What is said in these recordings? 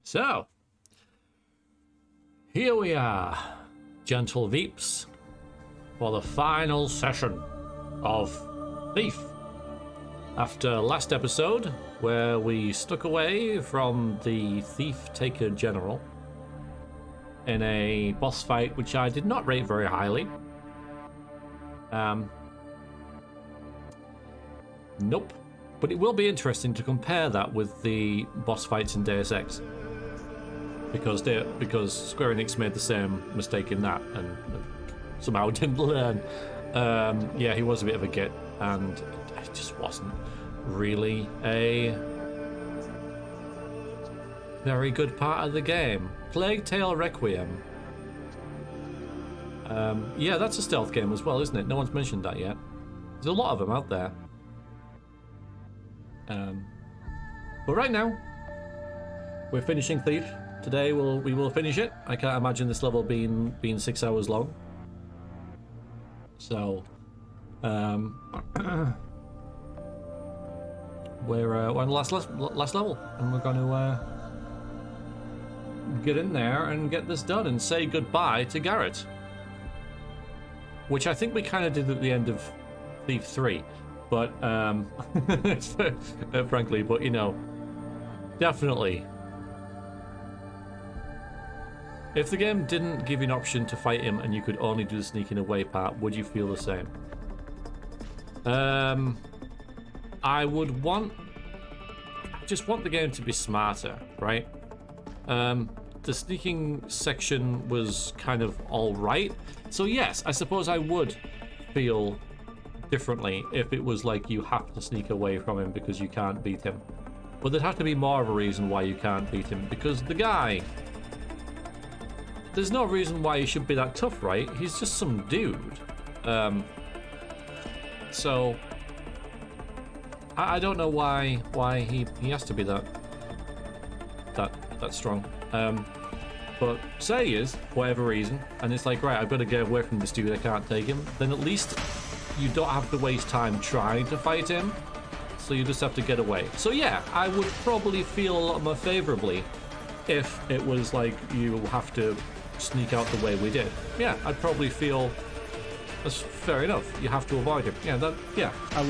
So, here we are, gentle Veeps, for the final session of Thief. After last episode, where we stuck away from the Thief-Taker General in a boss fight which I did not rate very highly. Nope. But it will be interesting to compare that with the boss fights in Deus Ex. Because Square Enix made the same mistake in that and somehow didn't learn. Yeah, he was a bit of a git, and it just wasn't really a very good part of the game. Plague Tale Requiem. Yeah, that's a stealth game as well, isn't it? No one's mentioned that yet. There's a lot of them out there. But right now, we're finishing Thief. Today we will finish it. I can't imagine this level being 6 hours long. So, we're on the last level, and we're going to get in there and get this done and say goodbye to Garrett, which I think we kind of did at the end of Thief 3, but frankly, but you know, definitely. If the game didn't give you an option to fight him and you could only do the sneaking away part, would you feel the same? I would just want the game to be smarter, right? The sneaking section was kind of alright. So yes, I suppose I would feel differently if it was like you have to sneak away from him because you can't beat him. But there'd have to be more of a reason why you can't beat him, because the guy... There's no reason why he should be that tough, right? He's just some dude. So I don't know why he has to be that strong. But say he is, for whatever reason, and it's like, right, I've got to get away from this dude, I can't take him, then at least you don't have to waste time trying to fight him, so you just have to get away. So yeah, I would probably feel a lot more favorably if it was like you have to sneak out the way we did. Yeah, I'd probably feel that's fair enough. You have to avoid him. Yeah, I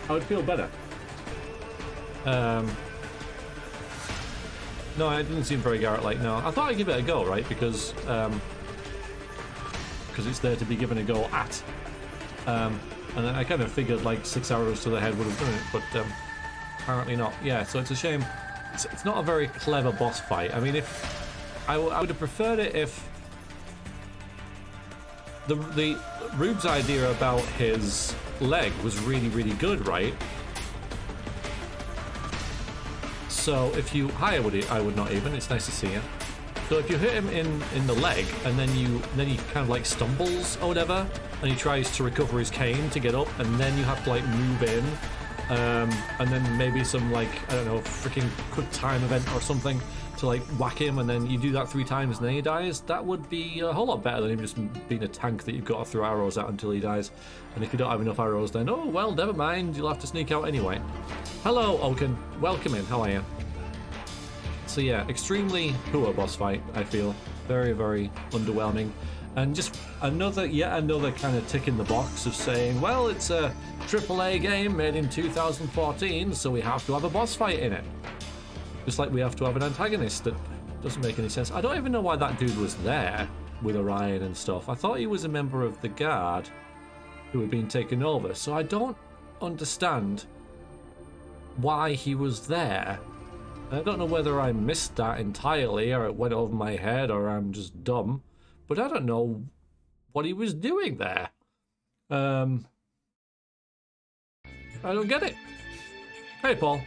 would feel better. No, it didn't seem very Garrett-like. No, I thought I'd give it a go, right? Because it's there to be given a go at. And I kind of figured like 6 arrows to the head would have done it, but apparently not. Yeah, so it's a shame. It's not a very clever boss fight. I mean, if I would have preferred it if the Rube's idea about his leg was really, really good, right? So if you... Hi, I would not even. It's nice to see you. So if you hit him in the leg, and then he kind of like stumbles or whatever, and he tries to recover his cane to get up, and then you have to like move in, and then maybe some like, I don't know, freaking quick time event or something to like whack him, and then you do that 3 times and then he dies. That would be a whole lot better than him just being a tank that you've got to throw arrows at until he dies. And if you don't have enough arrows, then oh well, never mind, you'll have to sneak out anyway. Hello, Oaken. Welcome in. How are you? So yeah, extremely poor boss fight, I feel. Very, very underwhelming. And just yet another kind of tick in the box of saying, well, it's a AAA game made in 2014, so we have to have a boss fight in it. Just like we have to have an antagonist. That doesn't make any sense. I don't even know why that dude was there with Orion and stuff. I thought he was a member of the Guard who had been taken over, so I don't understand why he was there. I don't know whether I missed that entirely, or it went over my head, or I'm just dumb, but I don't know what he was doing there. I don't get it. Hey, Paul.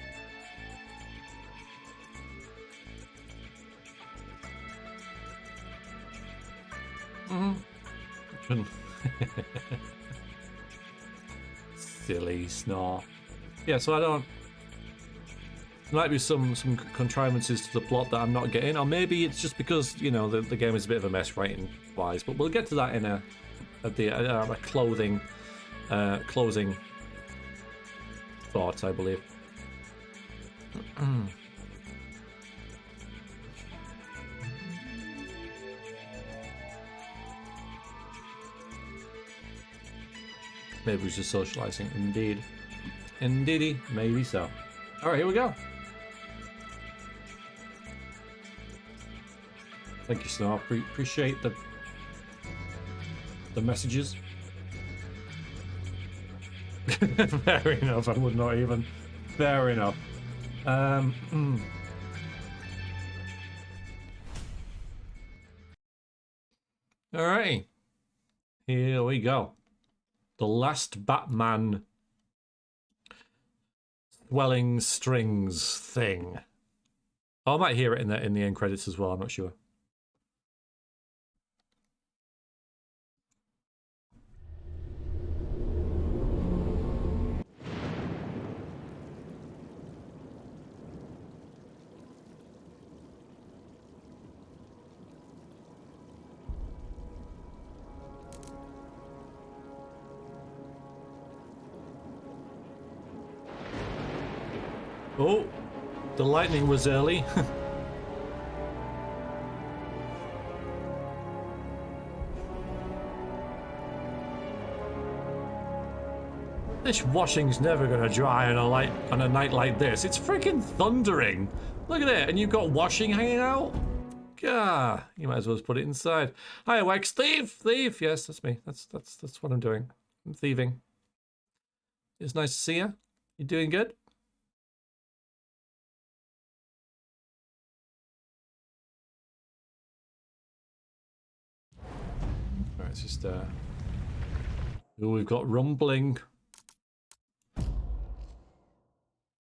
Silly snore. Yeah, so I don't... There might be some contrivances to the plot that I'm not getting, or maybe it's just because, you know, the game is a bit of a mess writing-wise, but we'll get to that in a closing thoughts, I believe. Maybe we're just socializing. Indeed. Indeedy. Maybe so. Alright, here we go. Thank you, Snow. Appreciate the messages. Fair enough. I would not even. Fair enough. Alright. Here we go. The last Batman swelling strings thing. Oh, I might hear it in the end credits as well, I'm not sure. Oh, the lightning was early. This washing's never gonna dry on a night like this. It's freaking thundering. Look at it, and you've got washing hanging out. Gah, you might as well just put it inside. Hi, Wax thief. Yes, that's me. That's what I'm doing. I'm thieving. It's nice to see you. You doing good? Alright, it's just oh, we've got rumbling.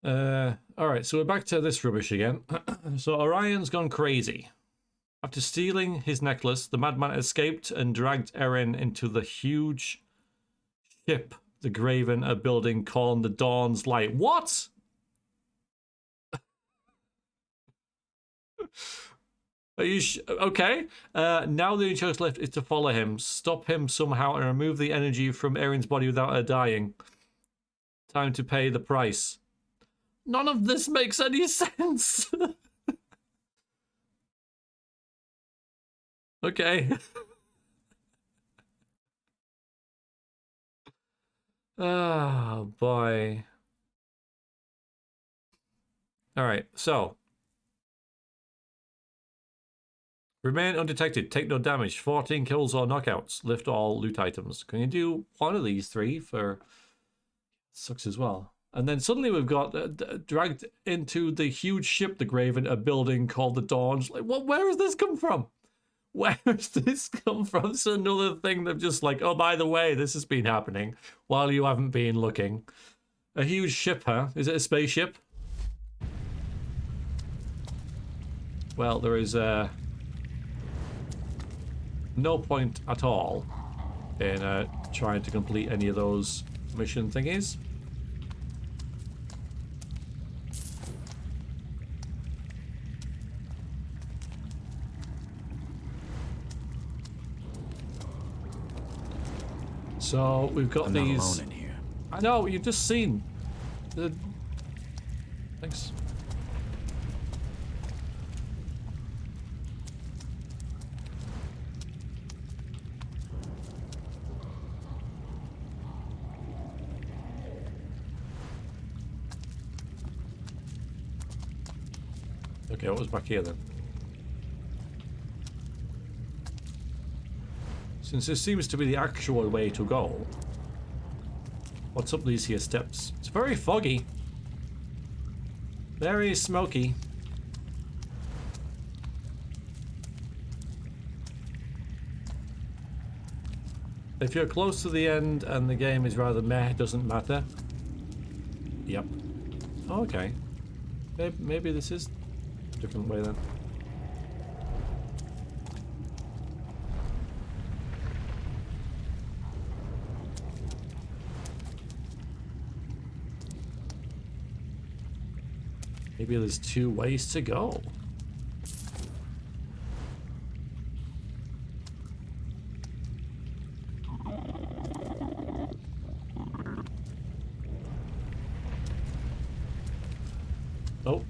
Alright, so we're back to this rubbish again. So Orion's gone crazy. After stealing his necklace, the madman escaped and dragged Erin into the huge ship the Graven are building called the Dawn's Light. What? Are you okay? Now the only choice left is to follow him, stop him somehow, and remove the energy from Erin's body without her dying. Time to pay the price. None of this makes any sense. Okay. Oh, boy. Alright, so. Remain undetected, take no damage, 14 kills or knockouts, lift all loot items. Can you do one of these three for... Sucks as well. And then suddenly we've got dragged into the huge ship the Graven are building called the Dawn. Like, what? Where has this come from? Where has this come from? It's another thing they've just like, oh, by the way, this has been happening while you haven't been looking. A huge ship, huh? Is it a spaceship? Well, there is no point at all in trying to complete any of those mission thingies. So we've got I'm these. Not alone in here. I know, you've just seen the. Thanks. Okay, what was back here then? Since this seems to be the actual way to go, what's up these here steps? It's very foggy. Very smoky. If you're close to the end and the game is rather meh, it doesn't matter. Yep. Okay. Maybe this is a different way then. Maybe there's two ways to go. Oh.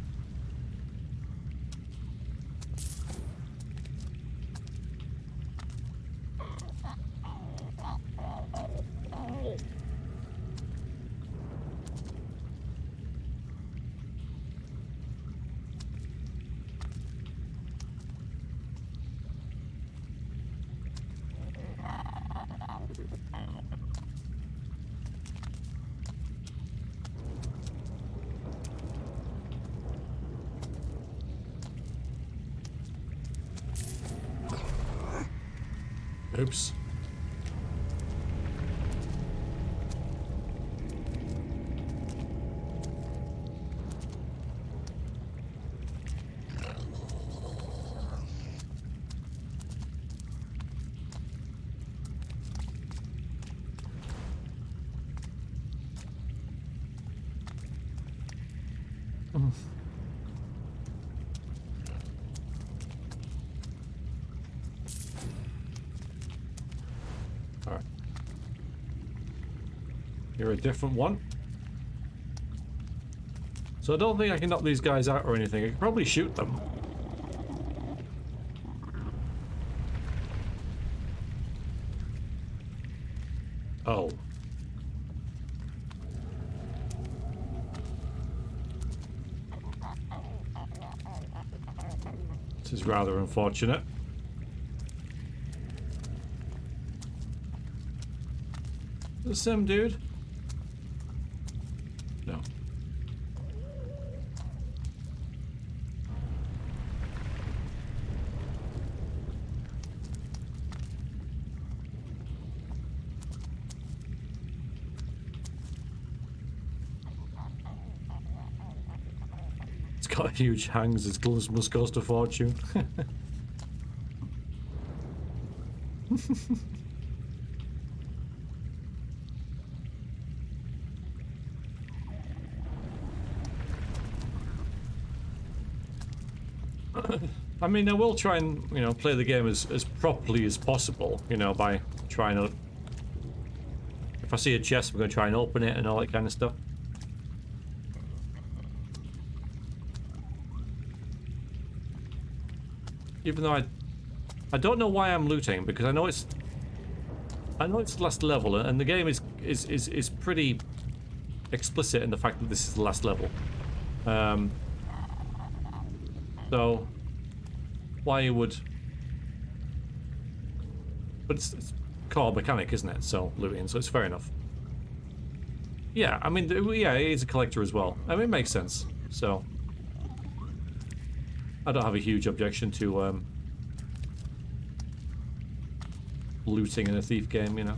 Oops. Alright. You're a different one. So I don't think I can knock these guys out or anything. I could probably shoot them. Oh. This is rather unfortunate. The same dude? No. It's got huge hangs, its gloves must cost a fortune. I mean, I will try and, you know, play the game as properly as possible, you know, by trying to... If I see a chest, I'm going to try and open it and all that kind of stuff. Even though I don't know why I'm looting, because I know it's last level, and the game is pretty explicit in the fact that this is the last level. So why you would... But it's core mechanic, isn't it? So looting, so it's fair enough. Yeah, I mean, yeah, he's a collector as well. I mean, it makes sense. So I don't have a huge objection to looting in a Thief game, you know.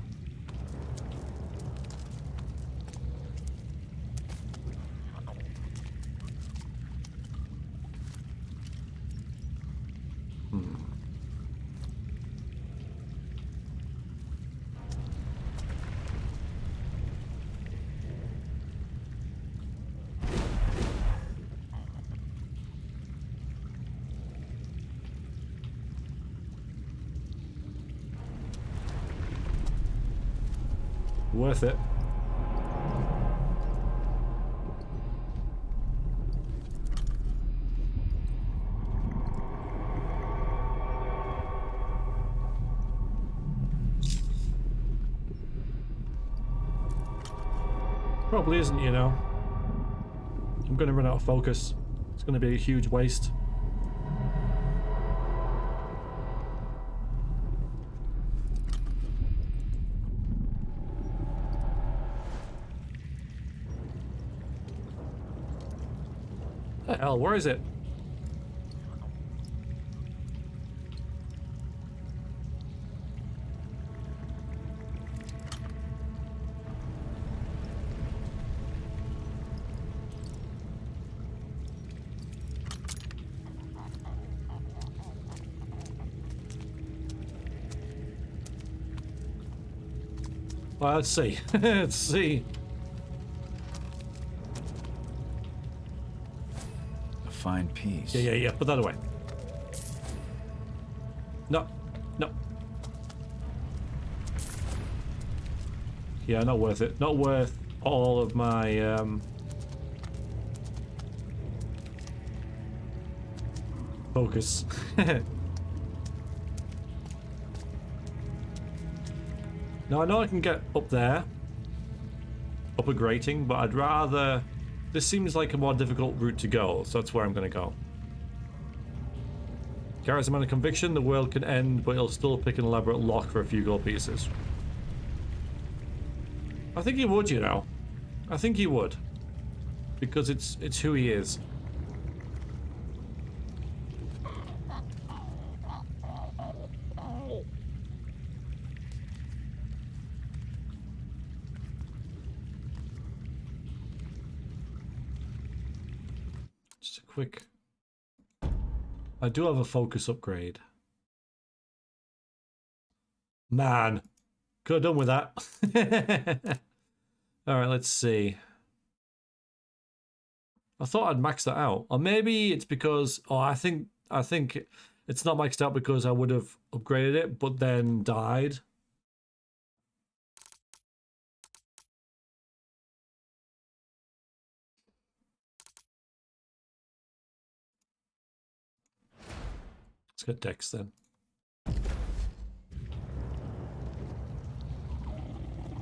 Worth it. Probably isn't, you know. I'm gonna run out of focus. It's gonna be a huge waste. The hell, where is it? Well, let's see. Let's see. Fine piece. Yeah. Put that away. No. Yeah, not worth it. Not worth all of my focus. Now I know I can get up there, up a grating, but I'd rather... This seems like a more difficult route to go, so that's where I'm going to go. Garrett's a man of conviction. The world can end, but he'll still pick an elaborate lock for a few gold pieces. I think he would, you know. I think he would. Because it's who he is. Just a quick... I do have a focus upgrade. Man. Could have done with that. Alright, let's see. I thought I'd max that out. Or maybe it's because... Oh, I think it's not maxed out because I would have upgraded it, but then died. Let's get Dex then.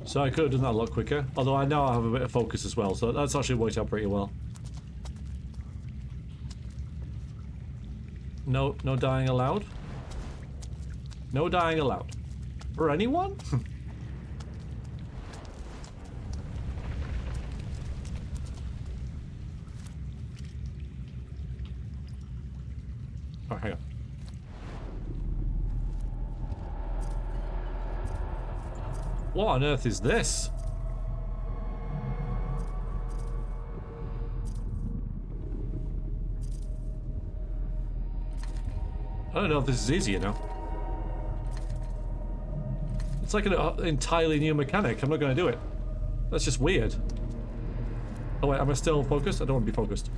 So I could have done that a lot quicker. Although I know I have a bit of focus as well, so that's actually worked out pretty well. No dying allowed. No dying allowed. For anyone? Oh, hang on. What on earth is this? I don't know if this is easy, you know. It's like an entirely new mechanic. I'm not going to do it. That's just weird. Oh wait, am I still focused? I don't want to be focused.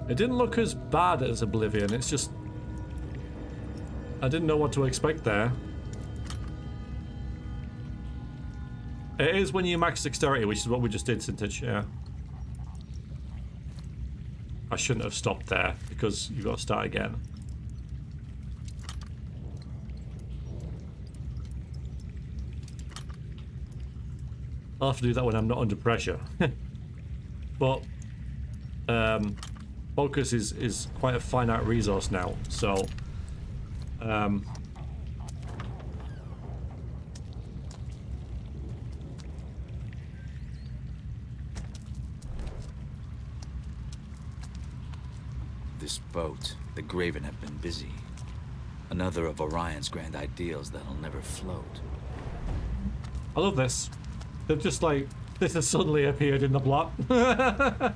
It didn't look as bad as Oblivion, it's just... I didn't know what to expect there. It is when you max dexterity, which is what we just did, Sintage, yeah. I shouldn't have stopped there, because you've got to start again. I'll have to do that when I'm not under pressure. But, focus is quite a finite resource now, so... This boat, the Graven, have been busy. Another of Orion's grand ideals that'll never float. I love this. They're just like, this has suddenly appeared in the plot.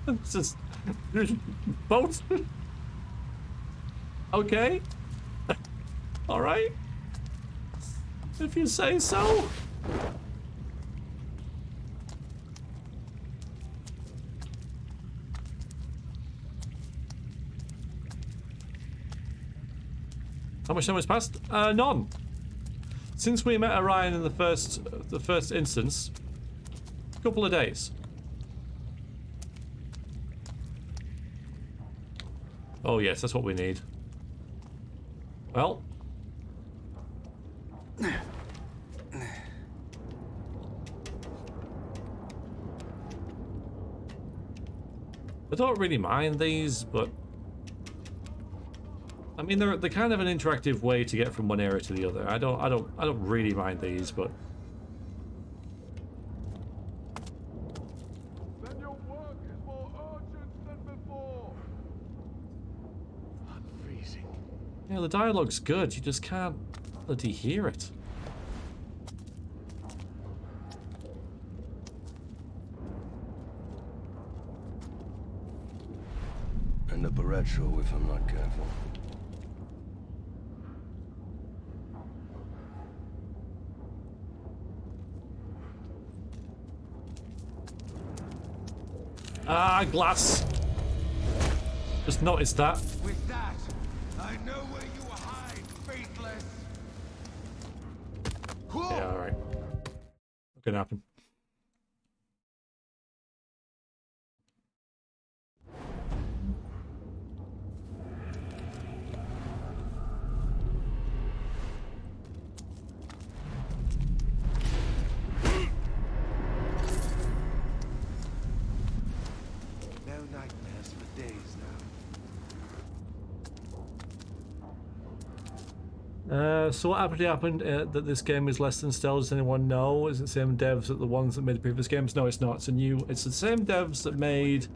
It's just... boat? Okay. Alright. If you say so. How much time has passed? None. Since we met Orion in the first instance, a couple of days. Oh yes, that's what we need. Well. I don't really mind these, but I mean they're kind of an interactive way to get from one area to the other. I don't really mind these, but Then your work is more urgent than before. I'm freezing. yeah, the dialogue's good. You just can't bloody hear it. And the retro if I'm not careful. Ah, glass. Just noticed that. With that, I know where you hide, faithless. Yeah, alright. Not gonna happen. No nightmares for days now. So what actually happened that this game is less than stellar? Does anyone know? Is it the same devs that the ones that made the previous games? No, it's not. It's the same devs that made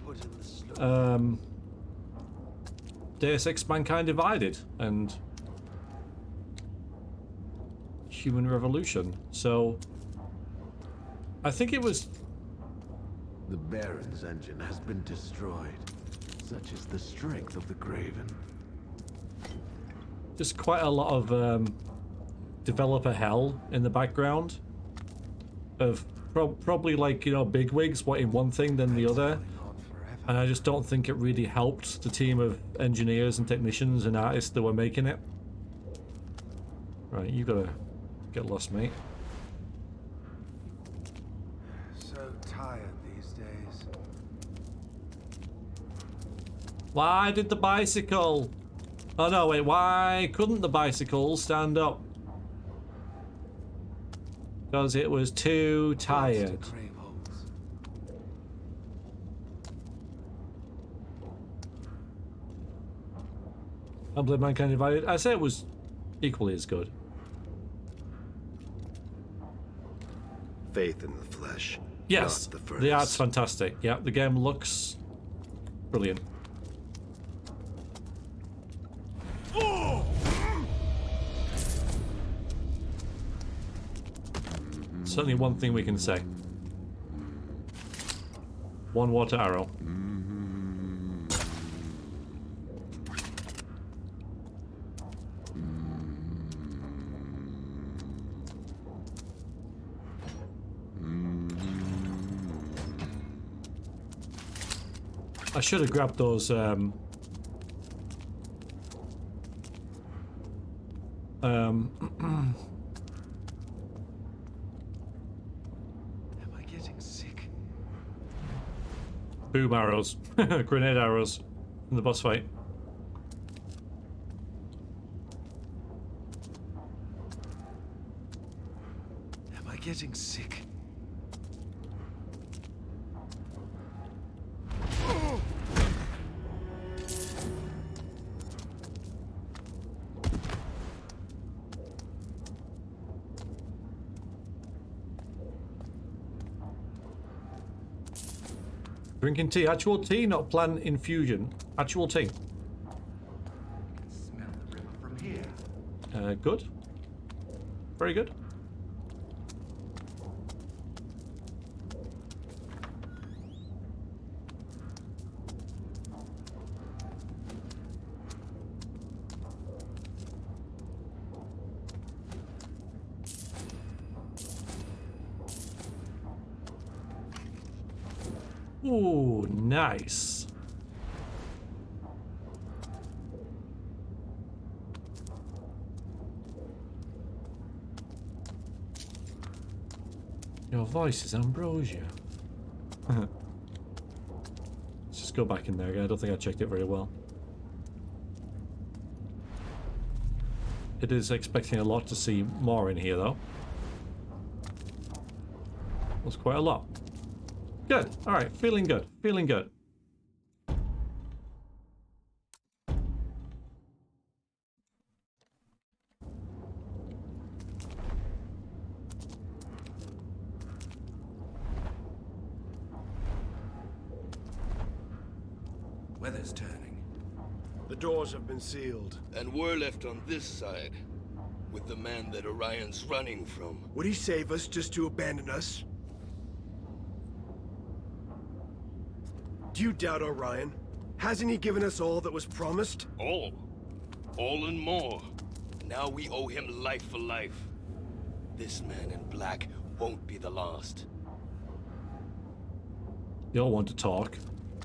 Deus Ex Mankind Divided and human revolution. So I think it was... The Baron's engine has been destroyed. Such is the strength of the Graven. Just quite a lot of developer hell in the background of probably, like, you know, bigwigs wanting one thing than the other, and I just don't think it really helped the team of engineers and technicians and artists that were making it. Right, you gotta get lost, mate. So tired these days. Why did the bicycle? Oh no, wait, why couldn't the bicycle stand up? Because it was too tired. I believe Mankind Divided. I say it was equally as good. Faith in the flesh. Yes, not the furnace. the art's fantastic. Yeah, the game looks brilliant. Certainly one thing we can say. One water arrow. I should have grabbed those Am I getting sick? boom arrows, grenade arrows in the boss fight. Am I getting sick? Drinking tea, actual tea, not plant infusion. Actual tea. Smell the river from here. Good. Very good. Ooh, nice. Your voice is ambrosia. Let's just go back in there again. I don't think I checked it very well. It is expecting a lot to see more in here, though. That's quite a lot. Good. All right. Feeling good. Feeling good. Weather's turning. The doors have been sealed. And we're left on this side, with the man that Orion's running from. Would he save us just to abandon us? Do you doubt Orion? Hasn't he given us all that was promised? All. All and more. Now we owe him life for life. This man in black won't be the last. You all want to talk.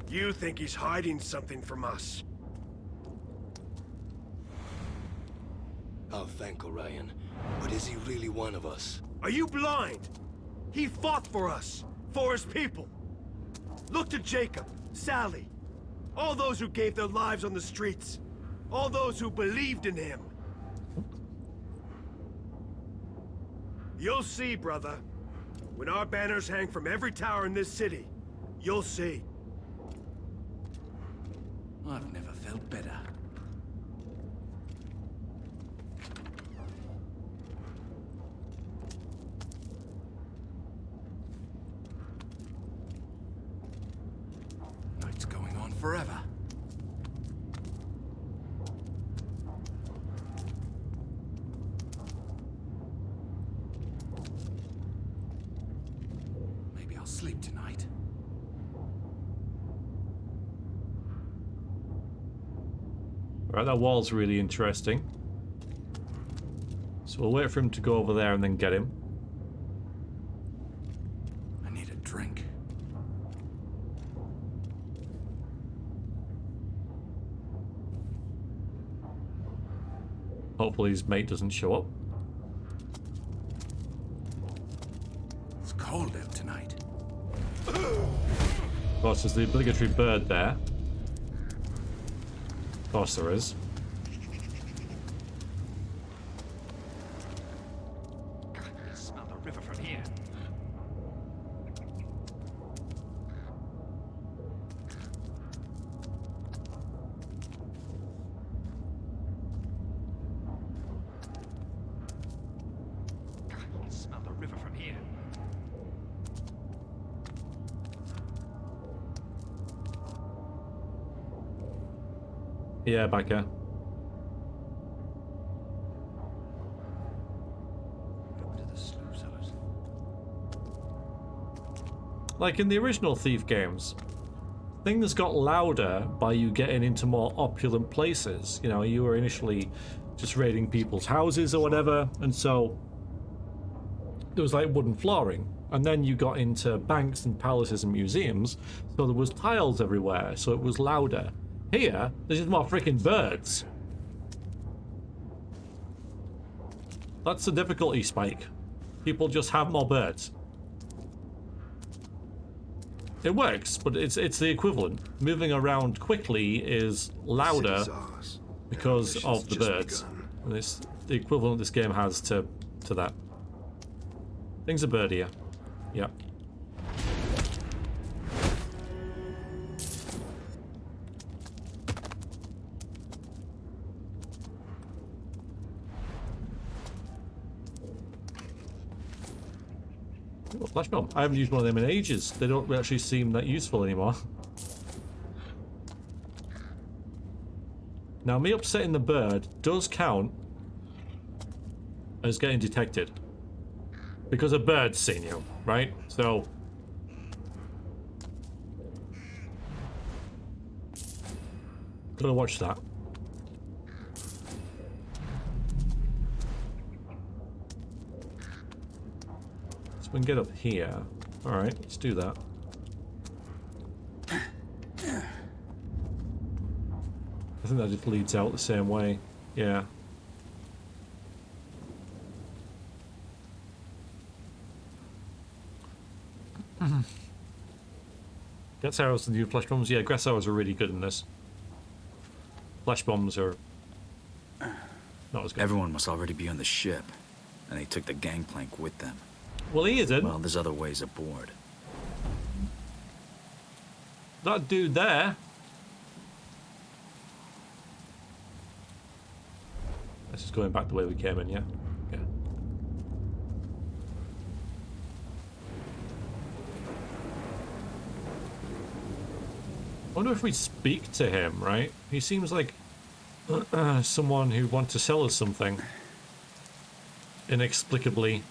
You think he's hiding something from us? I'll thank Orion, but is he really one of us? Are you blind? He fought for us, for his people. Look to Jacob, Sally, all those who gave their lives on the streets, all those who believed in him. You'll see, brother. When our banners hang from every tower in this city, you'll see. I've never felt better. Night's going on forever. I'll sleep tonight. Right, that wall's really interesting. So we'll wait for him to go over there and then get him. I need a drink. Hopefully his mate doesn't show up. It's cold out tonight. Of course, there's the obligatory bird there. Of course there is. I can smell the river from here. I can smell the river from here. Yeah, back here. Go into the slough cellars. Like in the original Thief games, things got louder by you getting into more opulent places. You know, you were initially just raiding people's houses or whatever, and so there was like wooden flooring. And then you got into banks and palaces and museums, so there was tiles everywhere, so it was louder. Here, there's just more freaking birds. That's the difficulty spike. People just have more birds. It works, but it's the equivalent. Moving around quickly is louder because of the birds. And it's the equivalent this game has to that. Things are birdier. Yeah. Oh, flash bomb. I haven't used one of them in ages. They don't actually seem that useful anymore. Now, me upsetting the bird does count as getting detected. Because a bird's seen you, right? So... gotta watch that. So we can get up here. Alright, let's do that. I think that just leads out the same way. Yeah. Grass arrows and new flash bombs. Yeah, grass arrows are really good in this. Flash bombs are not as good. Everyone must already be on the ship, and they took the gangplank with them. Well, he isn't. Well, there's other ways aboard. That dude there. This is going back the way we came in, yeah? Yeah. I wonder if we speak to him, right? He seems like someone who wants to sell us something. Inexplicably.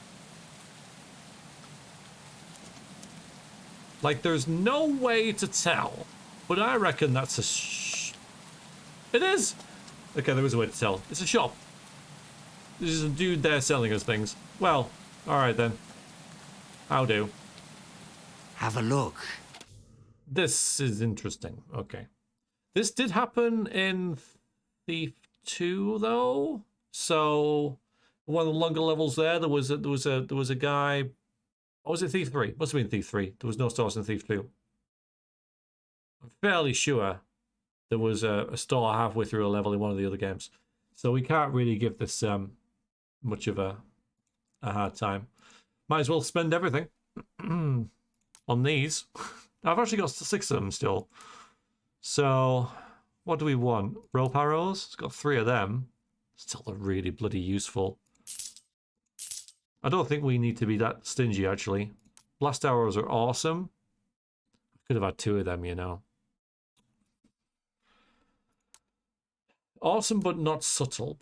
Like, there's no way to tell, but I reckon that's a It is! Okay, there is a way to tell. It's a shop. There's a dude there selling us things. Well, alright then. How do? Have a look. This is interesting. Okay. This did happen in Thief 2 though. So one of the longer levels there was a guy. Or was it Thief 3? Must have been Thief 3. There was no stores in Thief 2. I'm fairly sure there was a store halfway through a level in one of the other games. So we can't really give this much of a hard time. Might as well spend everything on these. I've actually got 6 of them still. So, what do we want? Rope arrows? It's got 3 of them. Still are really bloody useful. I don't think we need to be that stingy, actually. Blast arrows are awesome. I could have had 2 of them, you know. Awesome, but not subtle.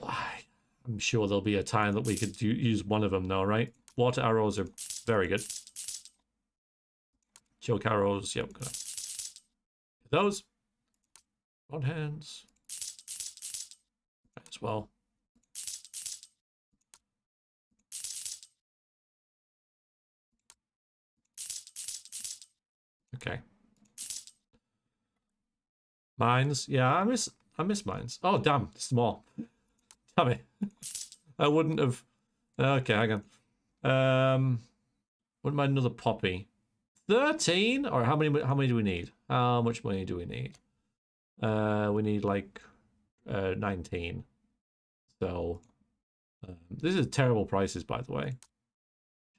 I'm sure there'll be a time that we could use one of them now, right? Water arrows are very good. Choke arrows. Yep, gonna those. On hands. As well. Okay. Mines. Yeah, I miss mines. Oh damn, there's more. Damn it. I wouldn't have. Okay, hang on. Wouldn't mind another poppy. 13? Or how many do we need? How much money do we need? We need like 19. So this is terrible prices, by the way.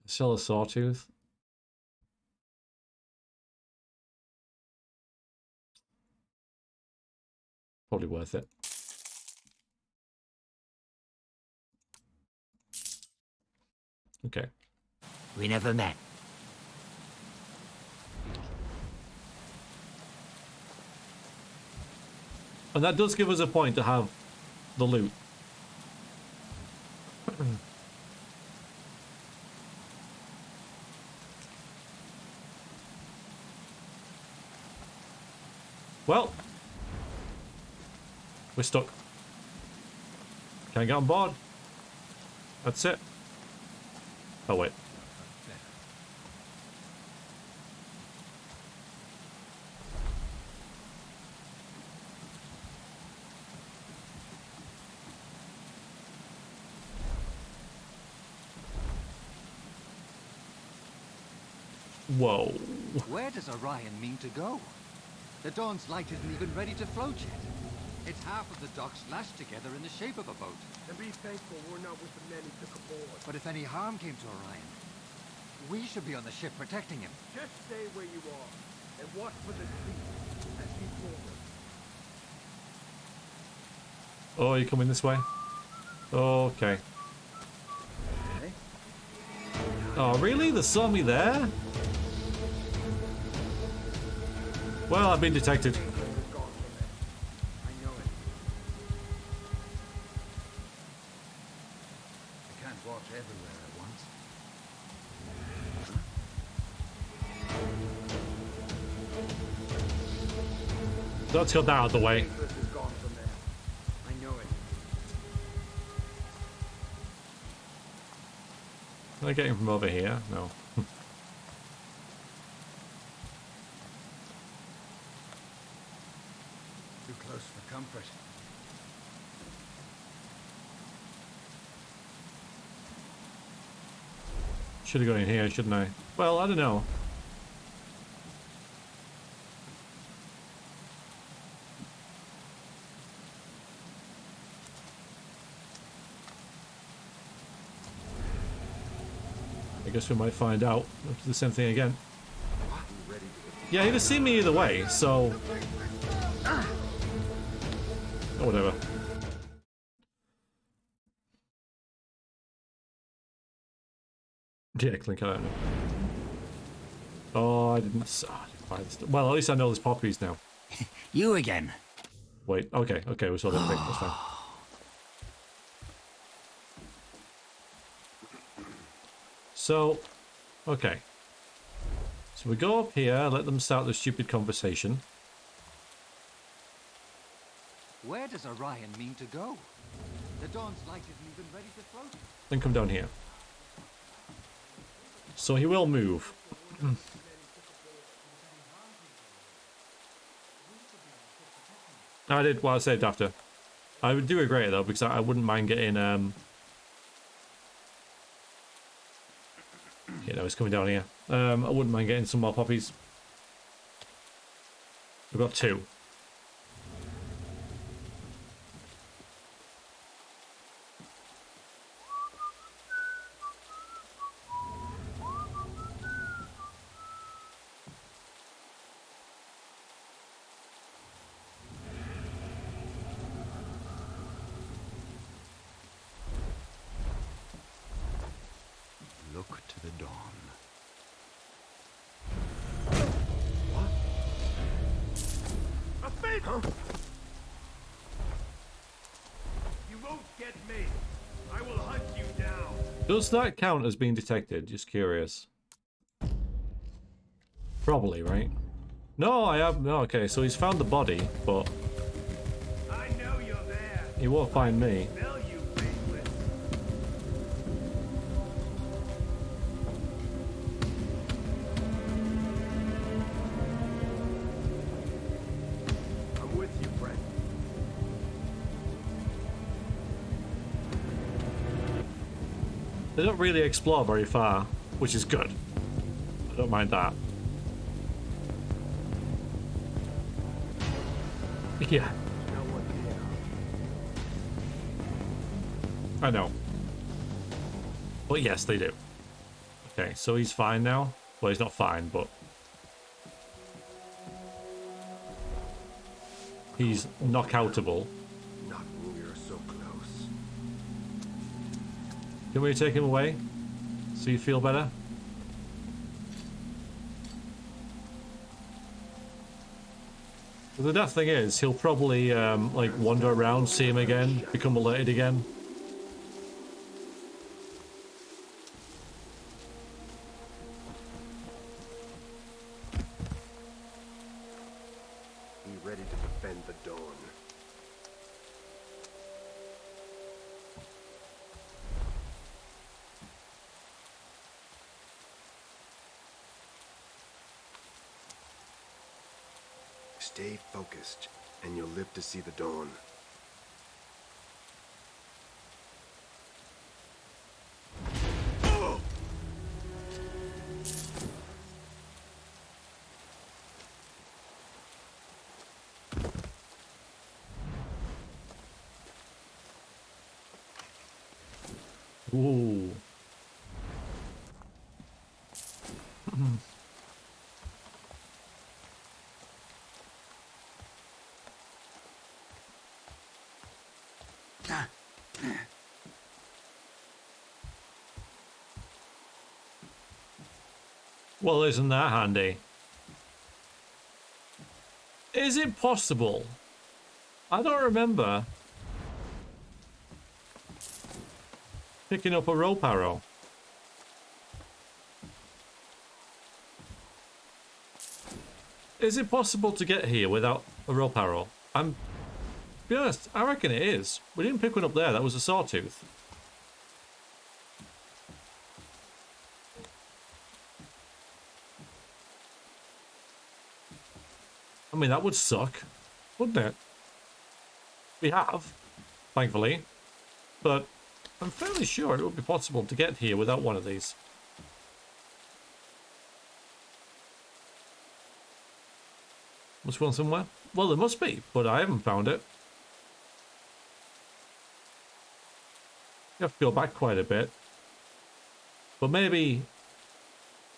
Sell a sawtooth. Probably worth it. Okay. We never met. And that does give us a point to have the loot. Well, we're stuck. Can't get on board. That's it. Oh, wait. Whoa. Where does Orion mean to go? The Dawn's light isn't even ready to float yet. It's half of the docks lashed together in the shape of a boat. And be thankful we're not with the men who took aboard. But if any harm came to Orion, we should be on the ship protecting him. Just stay where you are and watch for the sea as he forward. Oh, you coming this way? Okay. Oh, really? They saw me there? Well, I've been detected. I know it. I can't watch everywhere at once. Let's get that out of the way. This is gone from there. I know it. Can I get him from over here? No. Too close for comfort. Should have gone in here, shouldn't I? Well, I don't know. I guess we might find out. It's the same thing again. Yeah, he'd have seen me either way, so... Oh, whatever. Yeah, Clink, I don't know. Oh, I didn't find this. Well, at least I know there's poppies now. You again. Wait, okay, we saw that thing. That's fine. So, okay. So we go up here, let them start the stupid conversation. Where does Orion mean to go? The Dawn's light isn't even ready to float. Then come down here. So he will move. I did what I said after. I would do agree though, because I wouldn't mind getting you know, it's coming down here. I wouldn't mind getting some more poppies. We've got 2. Look to the dawn. A favor! You won't get me. I will hunt you down. Does that count as being detected? Just curious. Probably, right? No, I have... No, okay, so he's found the body, but I know you're there. he won't find me. Smell you, faithless. I'm with you, friend. They don't really explore very far, which is good. I don't mind that. Yeah, No one here. I know. But yes, they do. Okay, so he's fine now. Well, he's not fine, but he's knockoutable. Not when we are so close. Can we take him away so you feel better? The daft thing is, he'll probably like wander around, see him again, become alerted again. Be ready to defend the dawn. Stay focused, and you'll live to see the dawn. Ooh. Well, isn't that handy? Is it possible? I don't remember picking up a rope arrow. Is it possible to get here without a rope arrow? To be honest, I reckon it is. We didn't pick one up there, that was a sawtooth. I mean, that would suck, wouldn't it? We have, thankfully, but I'm fairly sure it would be possible to get here without one of these. Must one somewhere? Well, there must be, but I haven't found it. You have to go back quite a bit. But maybe...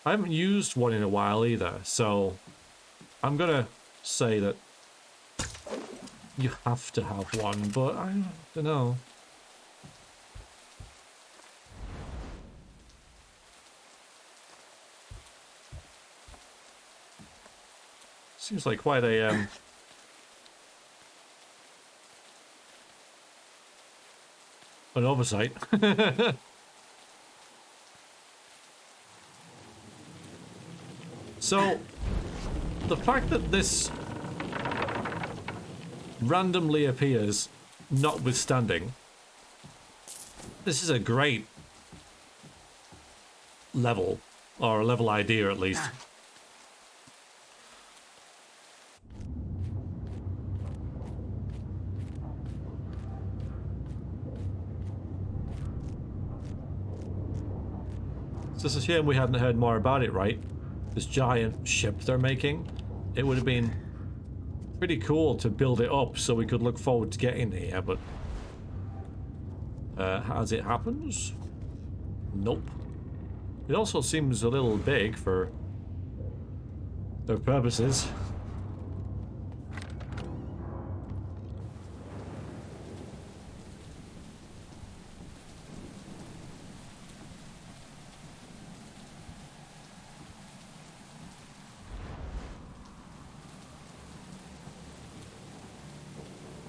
I haven't used one in a while either, so... I'm gonna say that... you have to have one, but I don't know. Seems like quite a an oversight. So, the fact that this randomly appears, notwithstanding, this is a great level, or a level idea at least. It's just a shame we hadn't heard more about it, right? This giant ship they're making. It would have been pretty cool to build it up so we could look forward to getting here, but as it happens, nope. It also seems a little big for their purposes.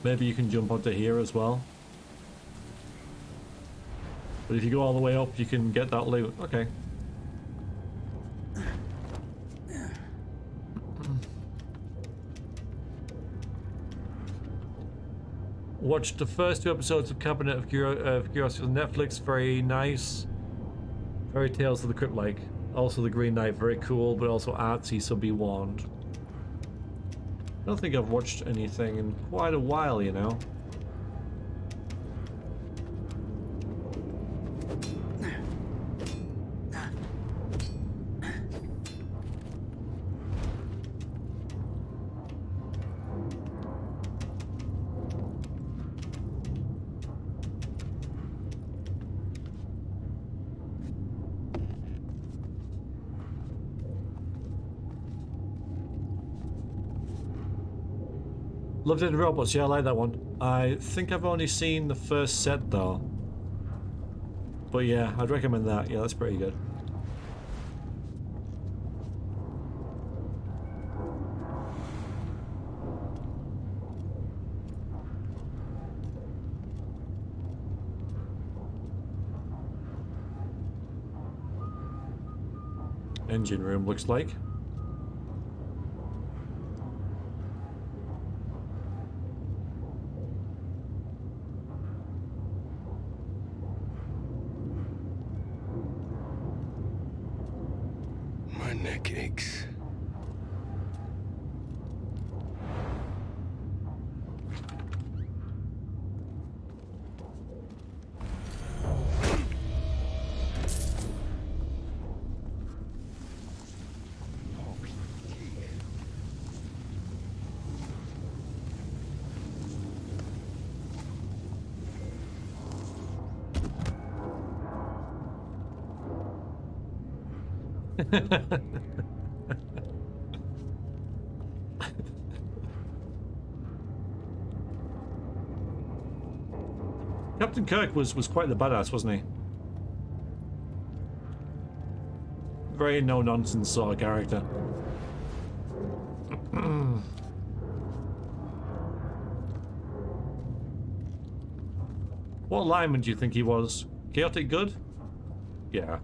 Maybe you can jump onto here as well. But if you go all the way up, you can get that loot. Okay. Watched the first 2 episodes of Cabinet of Curiosity on Netflix. Very nice. Very Tales of the Crypt-like. Also the Green Knight. Very cool, but also artsy, so be warned. I don't think I've watched anything in quite a while, you know. Love Dead Robots, yeah, I like that one. I think I've only seen the first set though. But yeah, I'd recommend that. Yeah, that's pretty good. Engine room looks like. My neck aches. Captain Kirk was quite the badass, wasn't he? Very no-nonsense sort of character. What lineman do you think he was? Chaotic good? Yeah.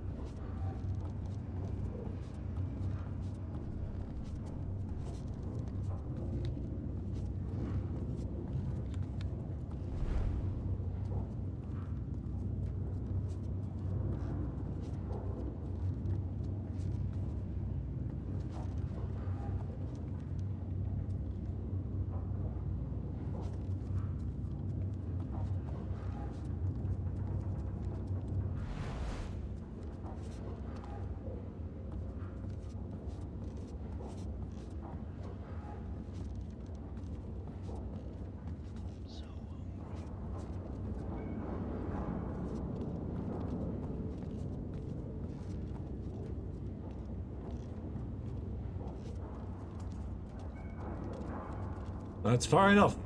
That's far enough.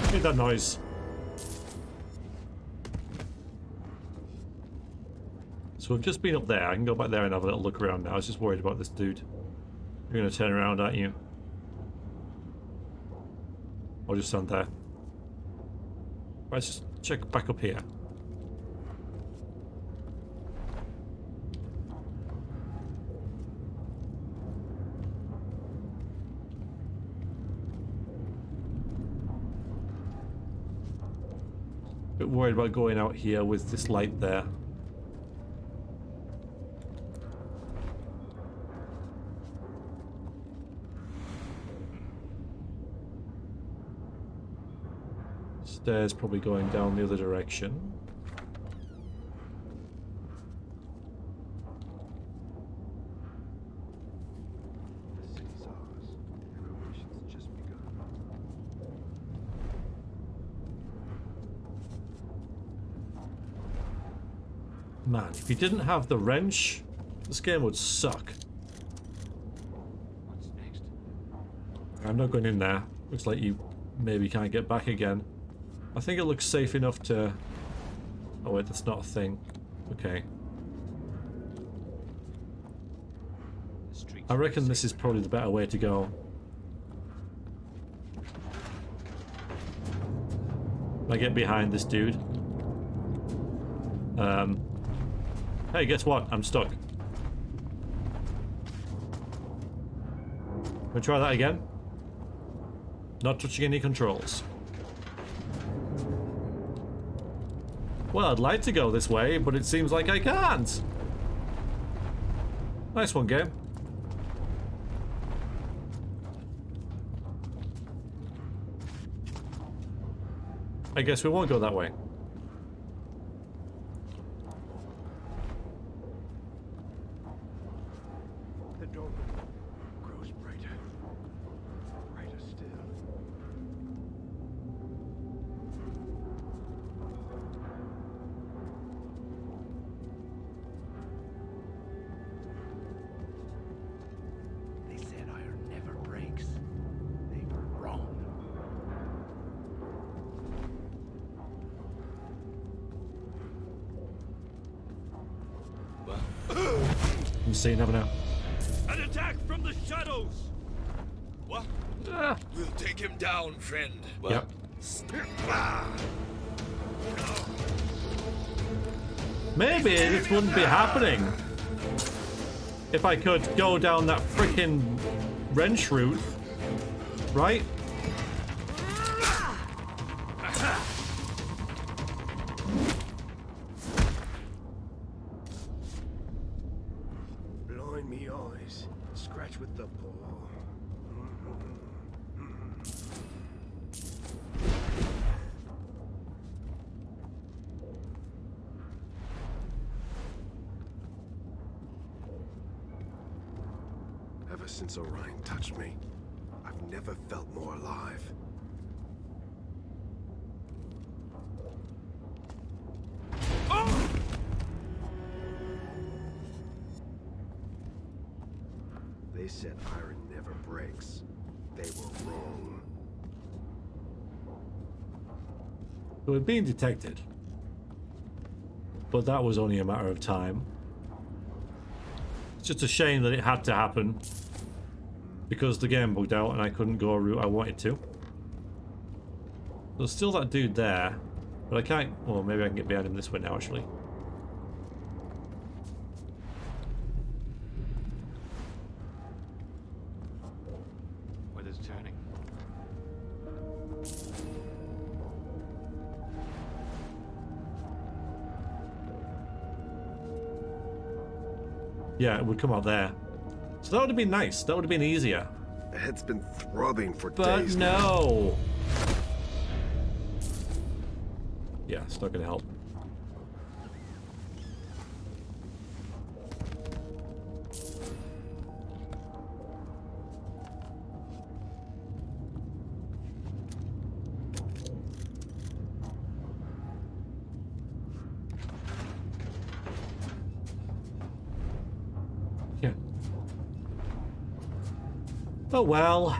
Hate that noise. So we've just been up there. I can go back there and have a little look around now. I was just worried about this dude. You're gonna turn around, aren't you? Or just stand there. Let's just check back up here. Bit worried about going out here with this light there. Stairs probably going down the other direction. The city's ours. Evacuation's just begun. Man, if you didn't have the wrench, this game would suck. What's next? I'm not going in there. Looks like you maybe can't get back again. I think it looks safe enough to... Oh wait, that's not a thing. Okay. I reckon this is probably the better way to go. I get behind this dude. Hey, guess what? I'm stuck. Gonna try that again. Not touching any controls. Well, I'd like to go this way, but it seems like I can't. Nice one, game. I guess we won't go that way. The dome grows brighter. Brighter still. They said iron never breaks. They were wrong. You see, you never know. An attack from the shadows! What? Ah. We'll take him down, friend. Yep. Maybe this wouldn't be happening if I could go down that freaking wrench route, right? Blind me eyes. Scratch with the paw. Ever since Orion touched me, I've never felt more alive. They said iron never breaks. They were wrong. We were being detected, but that was only a matter of time. It's just a shame that it had to happen because the game bugged out and I couldn't go a route I wanted to. There's still that dude there, but I can't. Well, maybe I can get behind him this way now, actually. Weather's turning. Yeah, it would come out there. So that would have been nice. That would have been easier. The head's been throbbing for But days now. no. Yeah, it's not gonna help. Yeah. Oh well.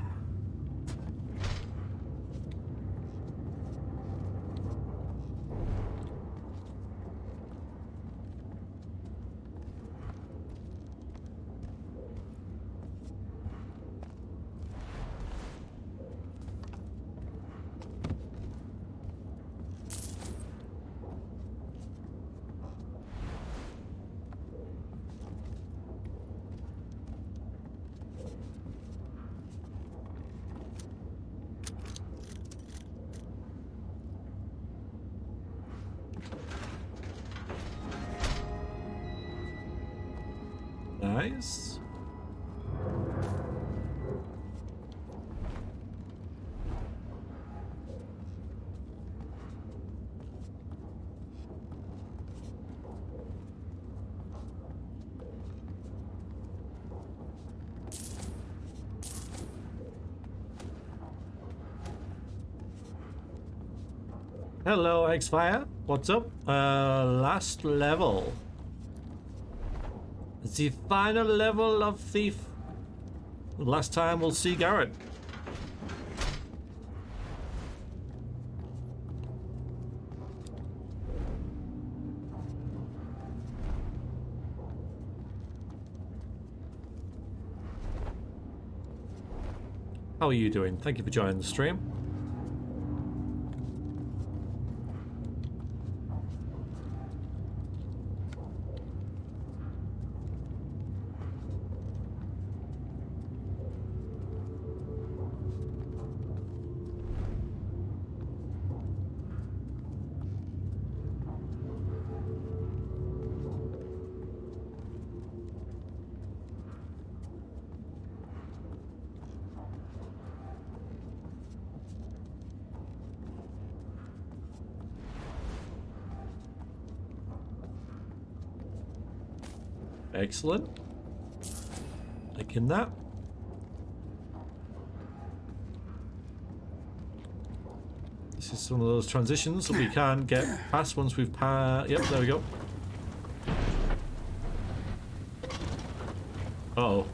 Nice. Hello, X-Fire. What's up? Last level. The final level of Thief. Last time we'll see Garrett. How are you doing? Thank you for joining the stream. Excellent. Liking that. This is one of those transitions that we can't get past once we've yep, there we go. Uh-oh.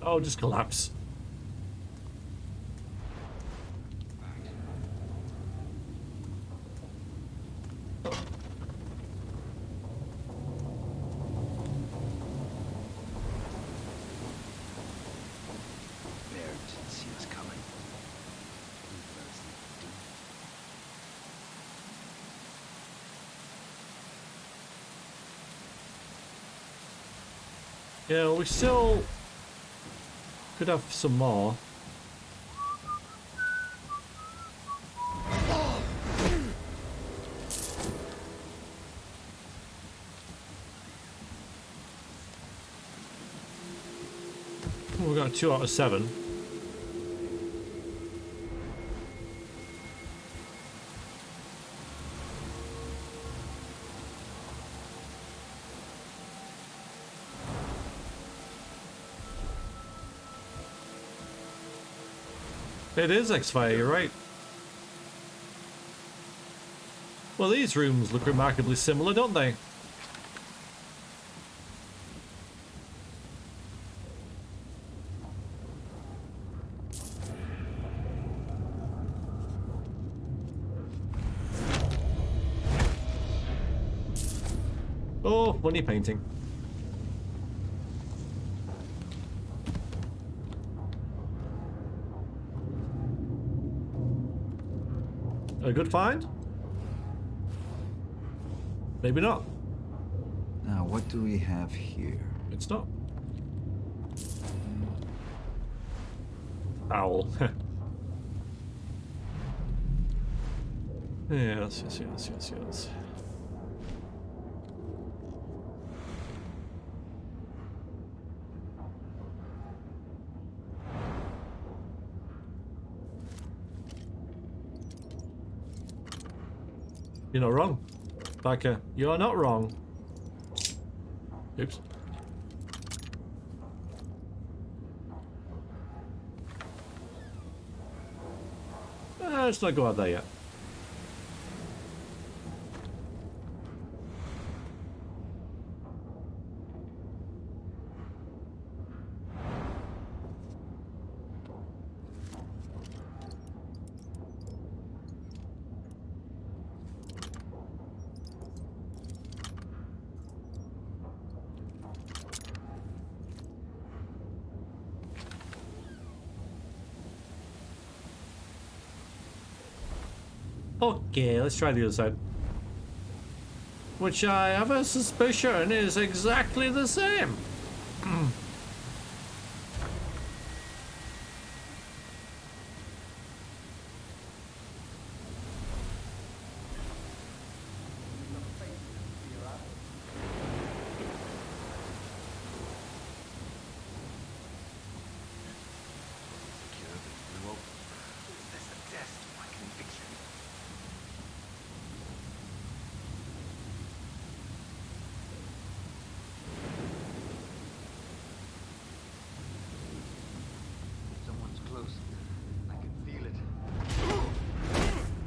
Oh, just collapse. Yeah, we still could have some more. We got 2 out of 7. It is X-Fire, you're right. Well, these rooms look remarkably similar, don't they? Oh, money painting. A good find? Maybe not. Now, what do we have here? It's not. Owl. Yes. You're not wrong, Backer. You're not wrong. Oops. Let's not go out there yet. Okay, let's try the other side. Which I have a suspicion is exactly the same.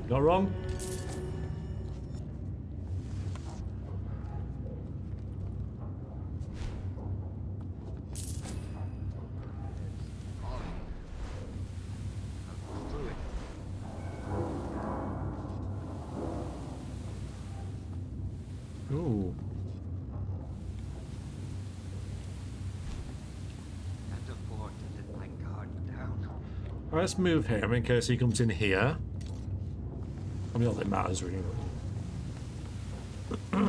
Not wrong. Ooh. Let's move him in case he comes in here. I mean, not that it matters really. So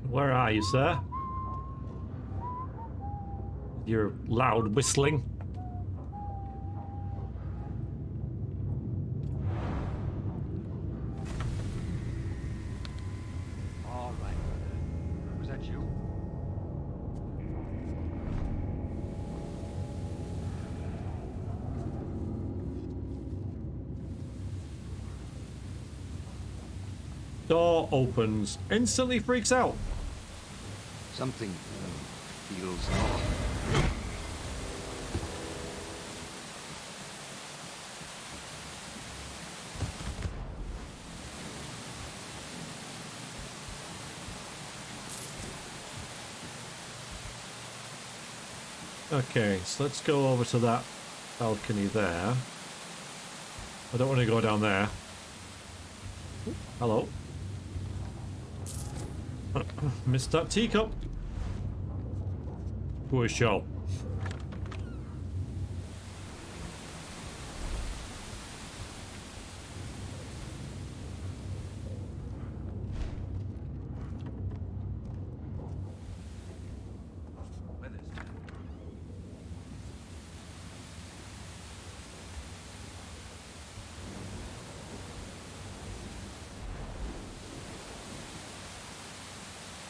where are you, sir? Your loud whistling. Door opens. Instantly freaks out. Something feels off. Okay, so let's go over to that balcony there. I don't want to go down there. Hello. Missed that teacup. Poor show.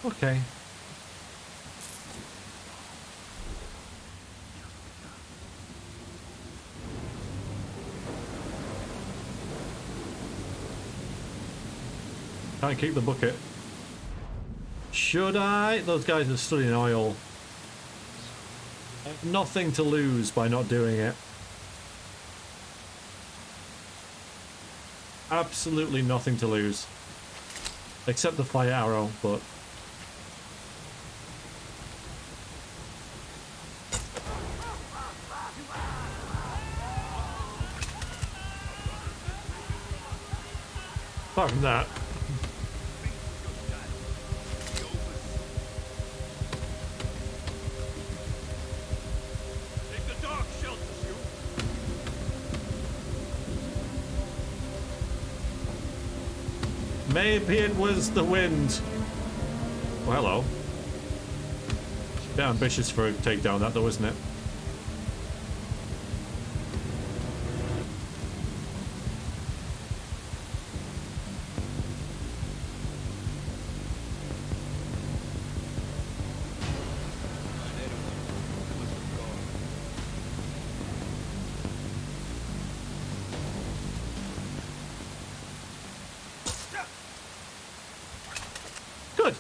Okay. Can't keep the bucket. Should I? Those guys are stood in oil. I have nothing to lose by not doing it. Absolutely nothing to lose. Except the fire arrow, but... apart from that... maybe it was the wind. Well, hello. A bit ambitious for a takedown, that though, isn't it? Good.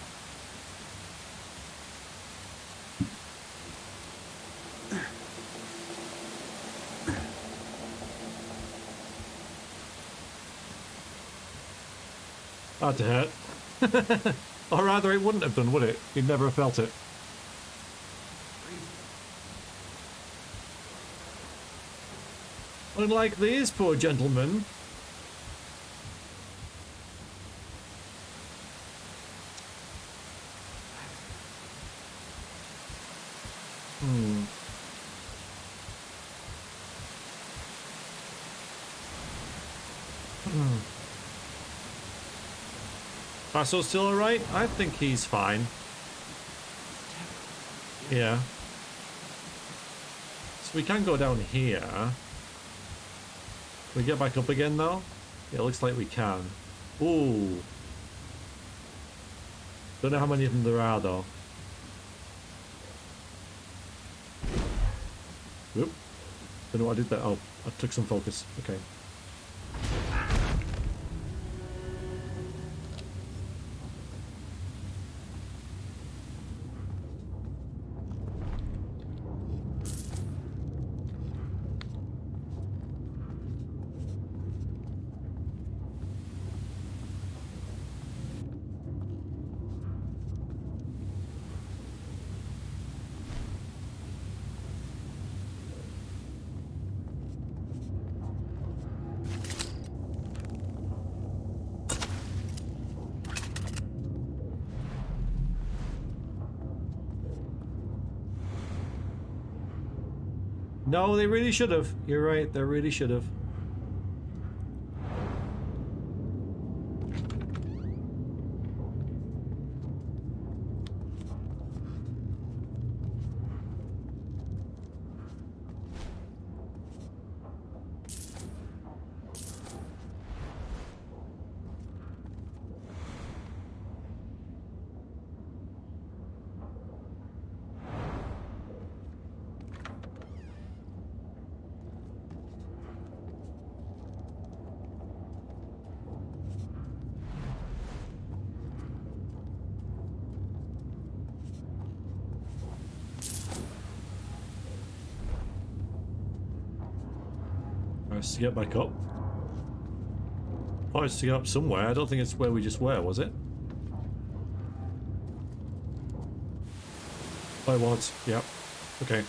Hard to hurt. Or rather, it wouldn't have done, would it? You'd never have felt it. Unlike these poor gentlemen. Basso's still alright? I think he's fine. Yeah. So we can go down here. Can we get back up again though? Yeah, it looks like we can. Ooh. Don't know how many of them there are though. Whoop. Don't know what I did there. Oh, I took some focus. Okay. No, they really should have. You're right, they really should have. Nice to get back up. Oh, it's to get up somewhere. I don't think it's where we just were, was it? Oh, it was. Yep. Okay.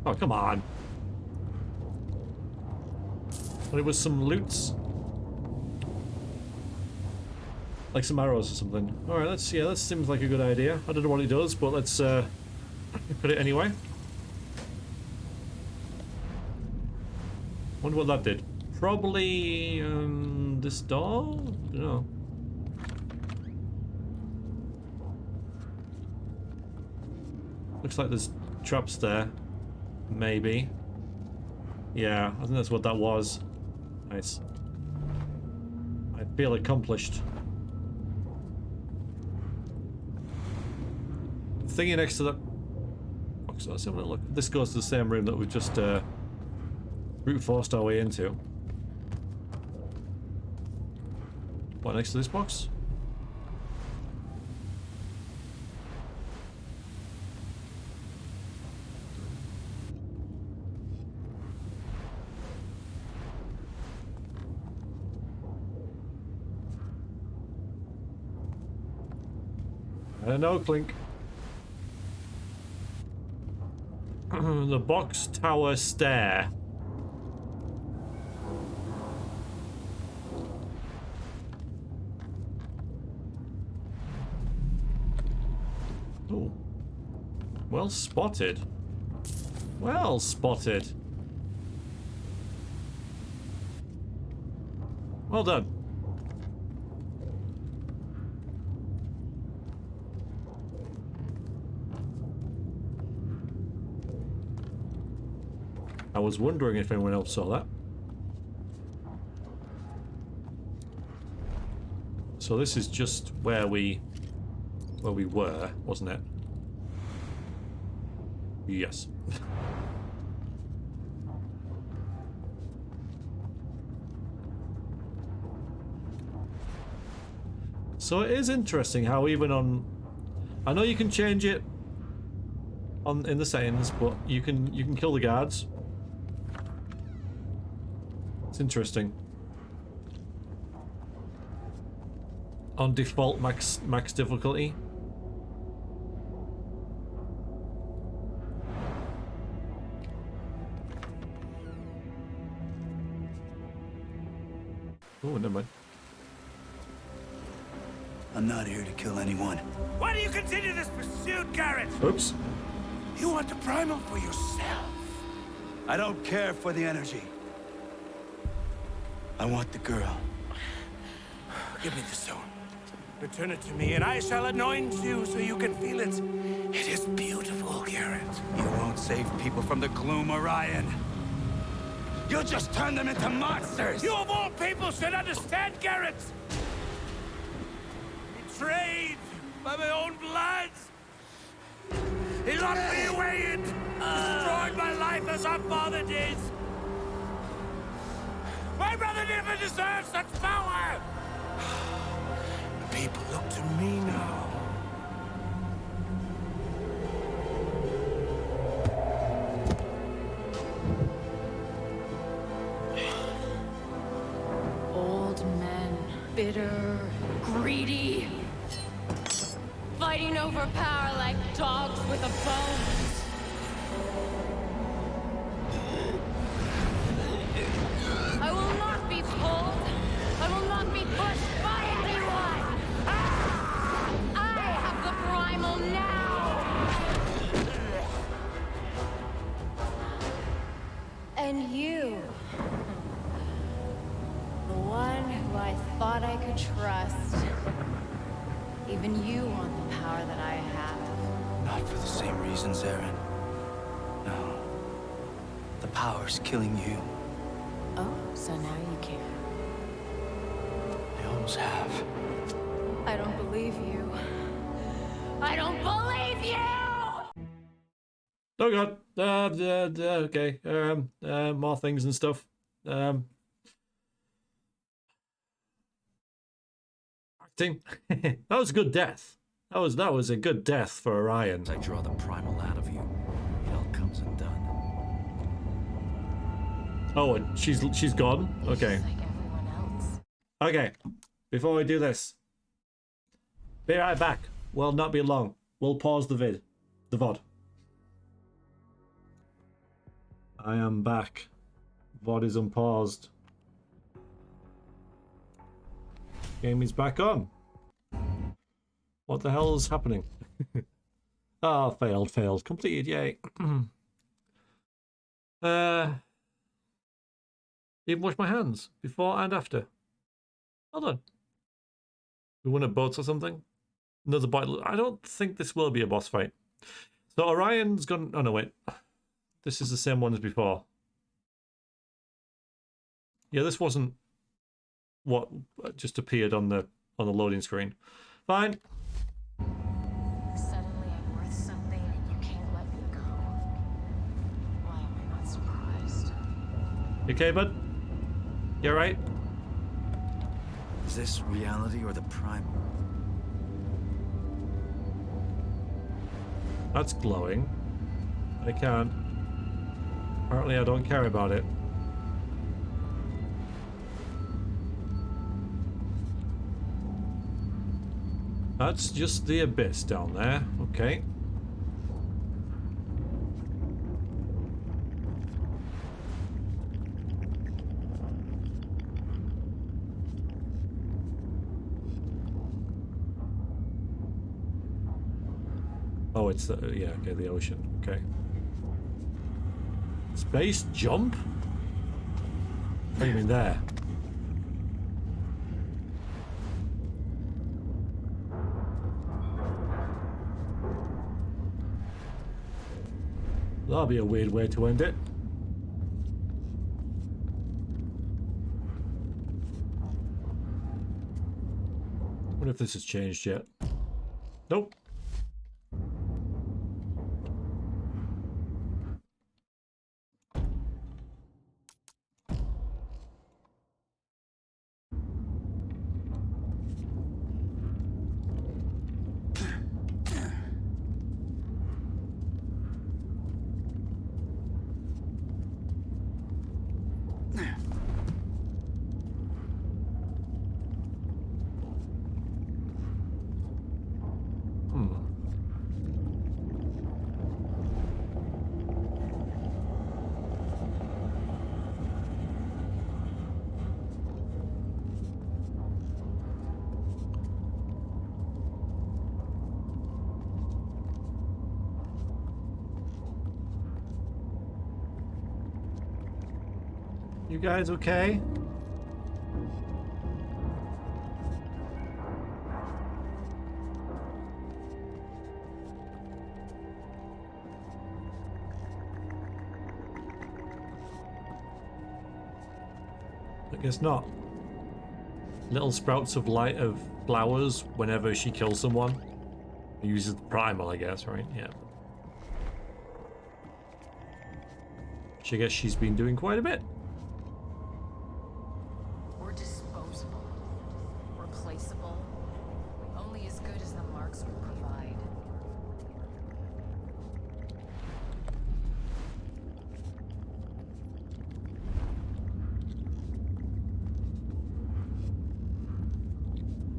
Oh, come on. But it was some loots. Like some arrows or something. Alright, let's see. Yeah, that seems like a good idea. I don't know what it does, but let's put it anyway. Wonder what that did. Probably this door? I don't know. Looks like there's traps there. Maybe. Yeah, I think that's what that was. Nice. I feel accomplished. Thingy next to the box. Let's have a look. This goes to the same room that we've just brute forced our way into. What, next to this box? I don't know, Clink. The box tower stair. Oh. Well spotted. Well spotted. Well done. I was wondering if anyone else saw that. So this is just where we were, wasn't it? Yes. So it is interesting how even on, I know you can change it on in the settings, but you can kill the guards. It's interesting. On default max difficulty. Oh, never mind. I'm not here to kill anyone. Why do you continue this pursuit, Garrett? Oops. You want the primal for yourself. I don't care for the energy. I want the girl. Give me the stone. Return it to me, and I shall anoint you so you can feel it. It is beautiful, Garrett. You won't save people from the gloom, Orion. You'll just turn them into monsters! You of all people should understand, Garrett! Betrayed by my own blood! He locked me away and destroyed my life as our father did! My brother never deserved such power! People look to me now. Old men, bitter, greedy, fighting over power like dogs with a bone. I will not be pulled. I will not be pushed by anyone. I have the primal now. And you, the one who I thought I could trust. Even you want the power that I have. Not for the same reasons, Eren. No. The power's killing you. Oh, so now you care. I always have. I don't believe you. I don't believe you! Oh god. Okay. More things and stuff. See? That was a good death. That was a good death for Orion. As I draw the primal out of you, it all comes undone. Oh, and she's gone? Okay. Just like everyone else. Okay. Before we do this. Be right back. Will not be long. We'll pause the vid. The VOD. I am back. VOD is unpaused. Game is back on. What the hell is happening? Oh, failed. Completed, yay. Even wash my hands before and after. Well done. We won a boat or something? Another bottle. I don't think this will be a boss fight. So Orion's gone. Oh no, wait. This is the same one as before. Yeah, this wasn't what just appeared on the loading screen. Fine. Suddenly I'm worth something and you can't let me go. Why am I not surprised? You okay, bud? You alright? Is this reality or the primal? That's glowing. I can't. Apparently I don't care about it. That's just the abyss down there. Okay. Oh, it's the, yeah, okay, the ocean. Okay. Space jump? What do you mean there? That'll be a weird way to end it. I wonder if this has changed yet. Nope. You guys okay? I guess not. Little sprouts of light of flowers whenever she kills someone. Uses the primal, I guess, right? Yeah. Which I guess she's been doing quite a bit. We're disposable, replaceable, only as good as the marks we provide.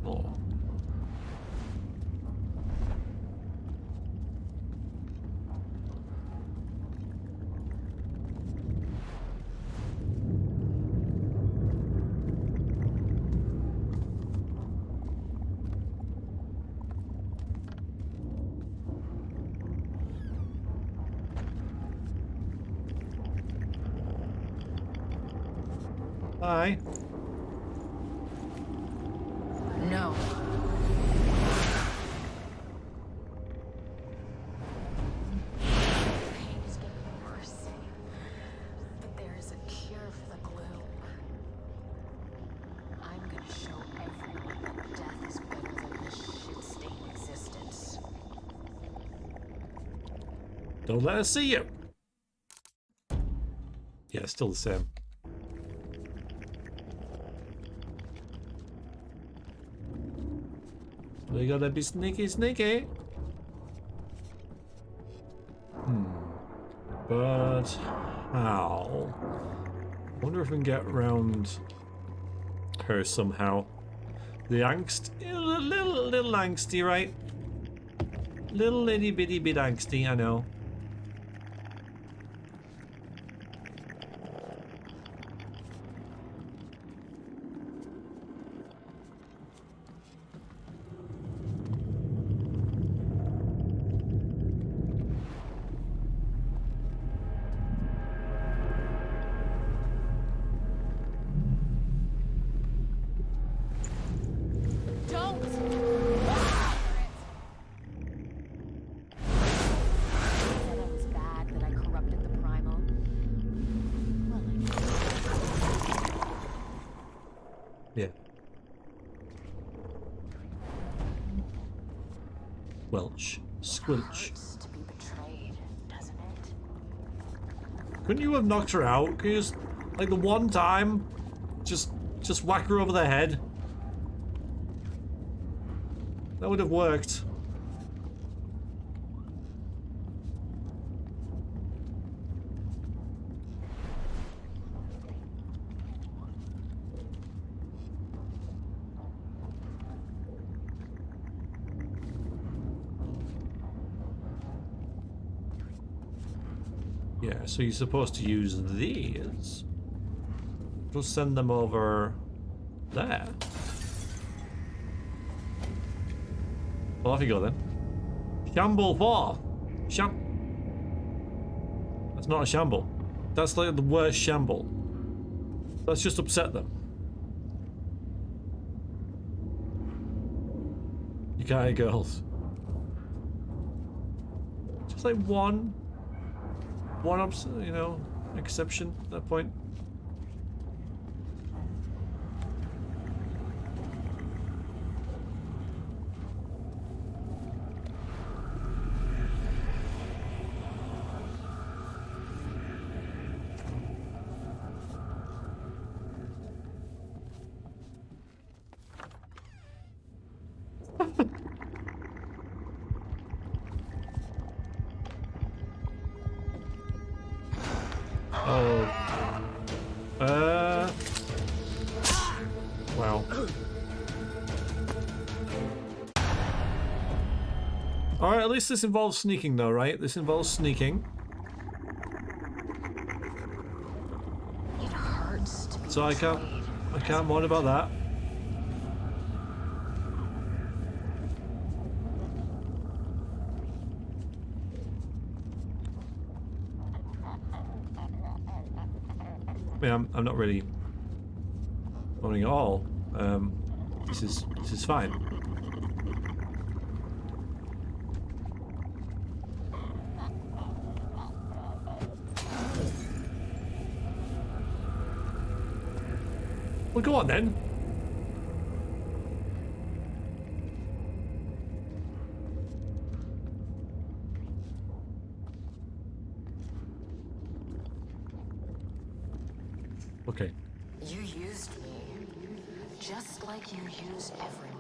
Oh. Hi. No. Pain is getting worse. But there is a cure for the gloom. I'm gonna show everyone that death is better than this shit-stained existence. Don't let us see you. Yeah, still the same. We gotta be sneaky, sneaky. But how? I wonder if we can get around her somehow. The angst, a little angsty, right? Little itty bitty bit angsty, I know. Yeah. Welch. Squilch. To be betrayed, doesn't it? Couldn't you have knocked her out? Could you just, like the one time, just whack her over the head? That would have worked. Yeah, so you're supposed to use these. Just send them over there. Well, off you go then. Shamble 4! That's not a shamble. That's like the worst shamble. Let's just upset them. You can't, girls. Just like one, you know, exception at that point. Wow. Alright, at least this involves sneaking though, right? This involves sneaking. It hurts to be So I can't moan about that. I mean, I'm not really moaning at all. This is fine. Well, go on then. Okay. You used me, just like you used everyone.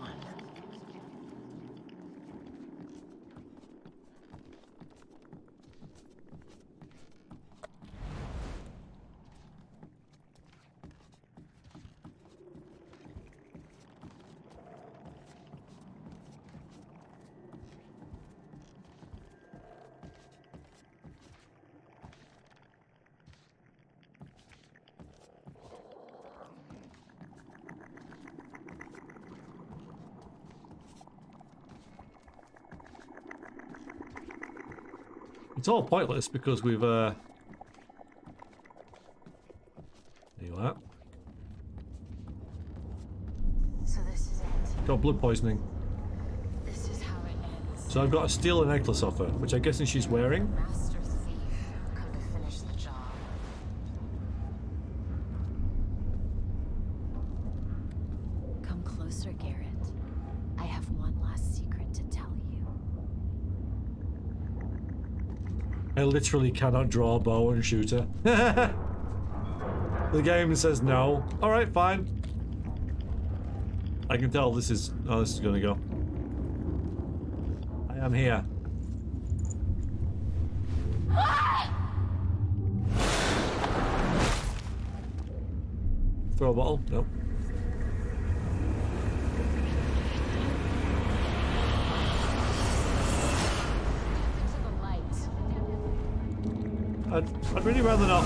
It's all pointless because we've there you are. So this is it. Got blood poisoning. This is how it ends. So I've got to steal a necklace off her, which I guess she's wearing. Master thief, come to finish the job. Come closer, Garrett. I have one last secret to tell you. I literally cannot draw a bow and shoot her. The game says no. Alright, fine. I can tell this is how this is gonna go. I am here. Throw a bottle? Nope. I'd really rather not.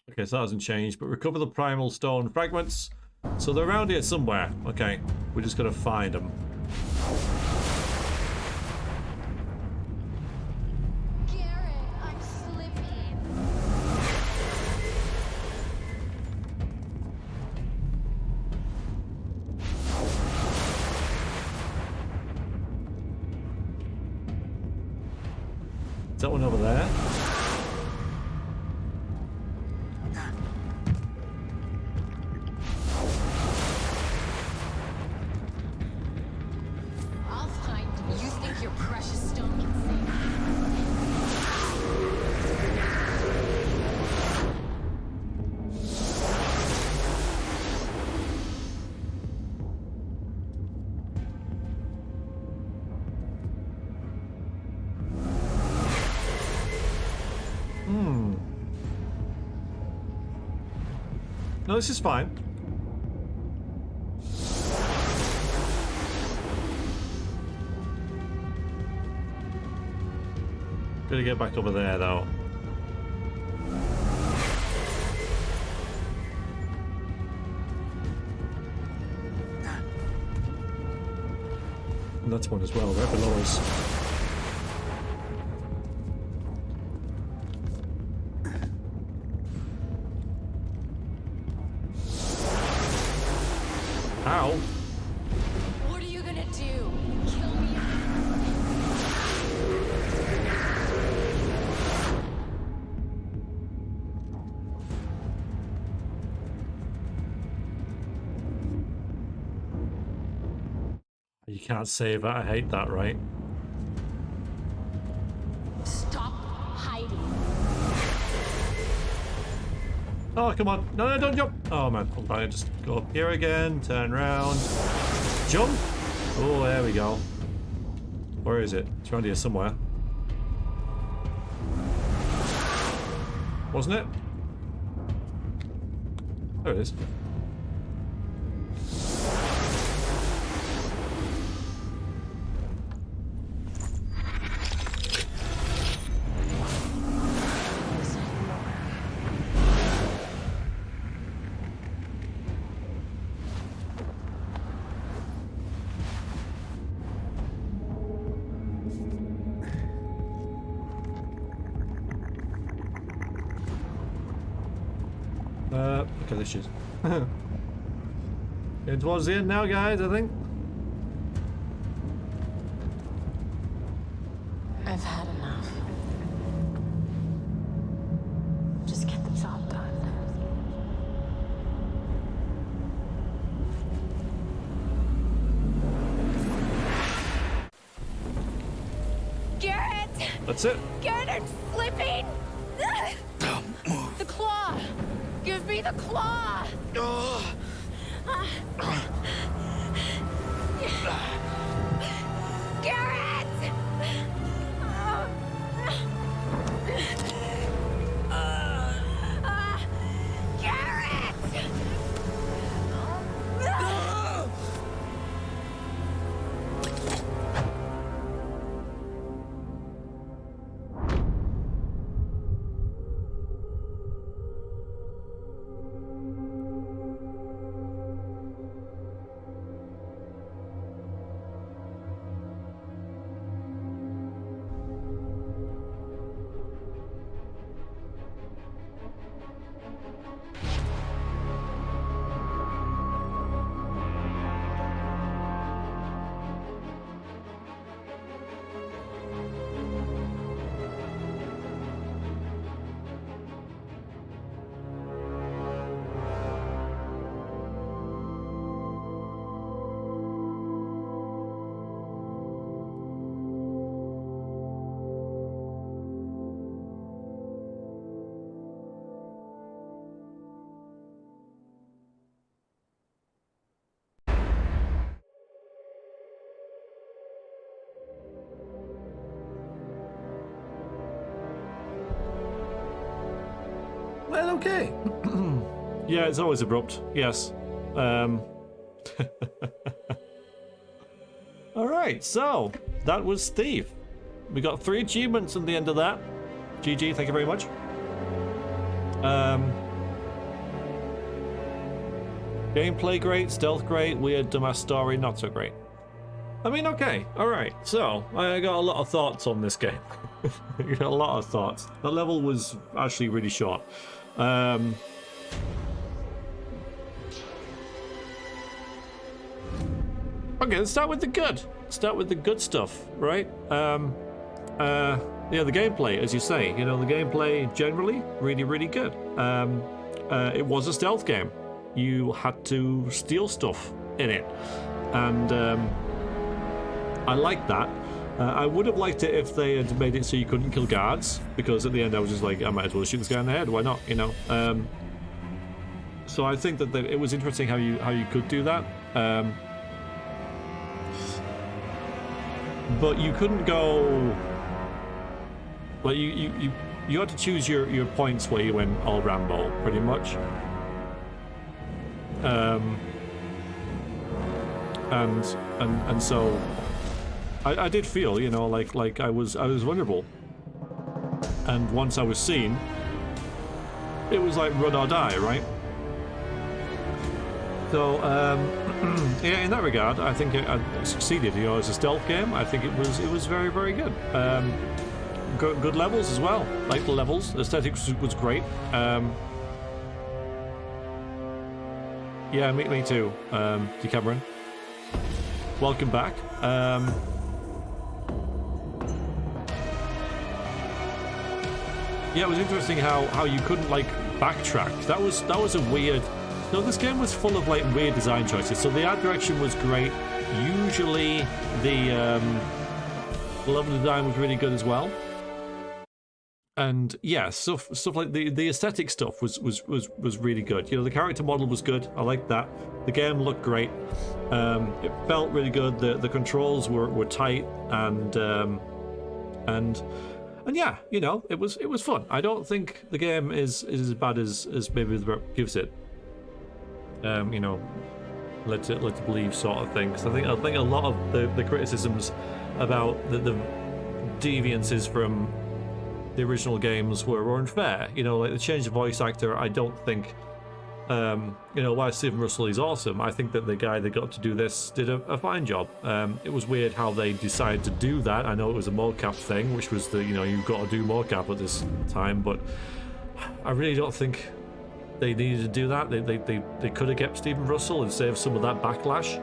Okay, so that hasn't changed, but recover the primal stone fragments. So they're around here somewhere. Okay, we're just gonna find them. Garrett, I'm slipping. Is that one over there? I'll find you. You think your precious stone can save me? No, this is fine. Gotta get back over there, though. And that's one as well, right below us. Ow. What are you gonna do? Kill me? You can't save it. I hate that, right? Stop hiding. Oh, come on. No, no, don't jump. Oh, man. Hold on. Just go up here again. Turn around. Jump. Oh, there we go. Where is it? It's around here somewhere. Wasn't it? There it is. Okay, this is. Getting towards the end now, guys, I think. I've had enough. Just get the job done. Garrett! That's it. Garrett, I'm slipping! Don't move. The claw! Give me the claw! Garrett! Garrett! okay. Yeah, it's always abrupt. Yes. Alright, so that was Thief. We got 3 achievements at the end of that. GG, thank you very much. Gameplay great, stealth great, weird dumbass story not so great. I mean, okay, alright, so I got a lot of thoughts on this game. I got a lot of thoughts. The level was actually really short. Okay, let's start with the good. Start with the good stuff, right? Yeah, the gameplay, as you say, you know, the gameplay generally really, really good. It was a stealth game. You had to steal stuff in it, and I liked that. I would have liked it if they had made it so you couldn't kill guards, because at the end I was just like, I might as well shoot this guy in the head. Why not? You know. So I think that it was interesting how you could do that. But you couldn't go. Like you had to choose your points where you went all Rambo, pretty much. And so I did feel, you know, like I was vulnerable. And once I was seen, it was like run or die, right? So yeah, in that regard, I think I succeeded. You know, as a stealth game, I think it was very, very good. Good levels as well. Like the levels, the aesthetics was great. Yeah, me too. Cameron. Welcome back. Yeah, it was interesting how you couldn't like backtrack. That was a weird. No, this game was full of like weird design choices. So the art direction was great. Usually the level design was really good as well. And yeah, stuff like the aesthetic stuff was really good. You know, the character model was good. I liked that. The game looked great. It felt really good. The controls were tight and yeah, you know, it was fun. I don't think the game is as bad as maybe the rep gives it. You know, let to believe sort of thing. Because I think a lot of the criticisms about the deviances from the original games were unfair. You know, like the change of voice actor, I don't think, you know, while Stephen Russell is awesome, I think that the guy that got to do this did a fine job. It was weird how they decided to do that. I know it was a mocap thing, which was the, you know, you've got to do mocap at this time, but I really don't think they needed to do that. They could have kept Stephen Russell and saved some of that backlash,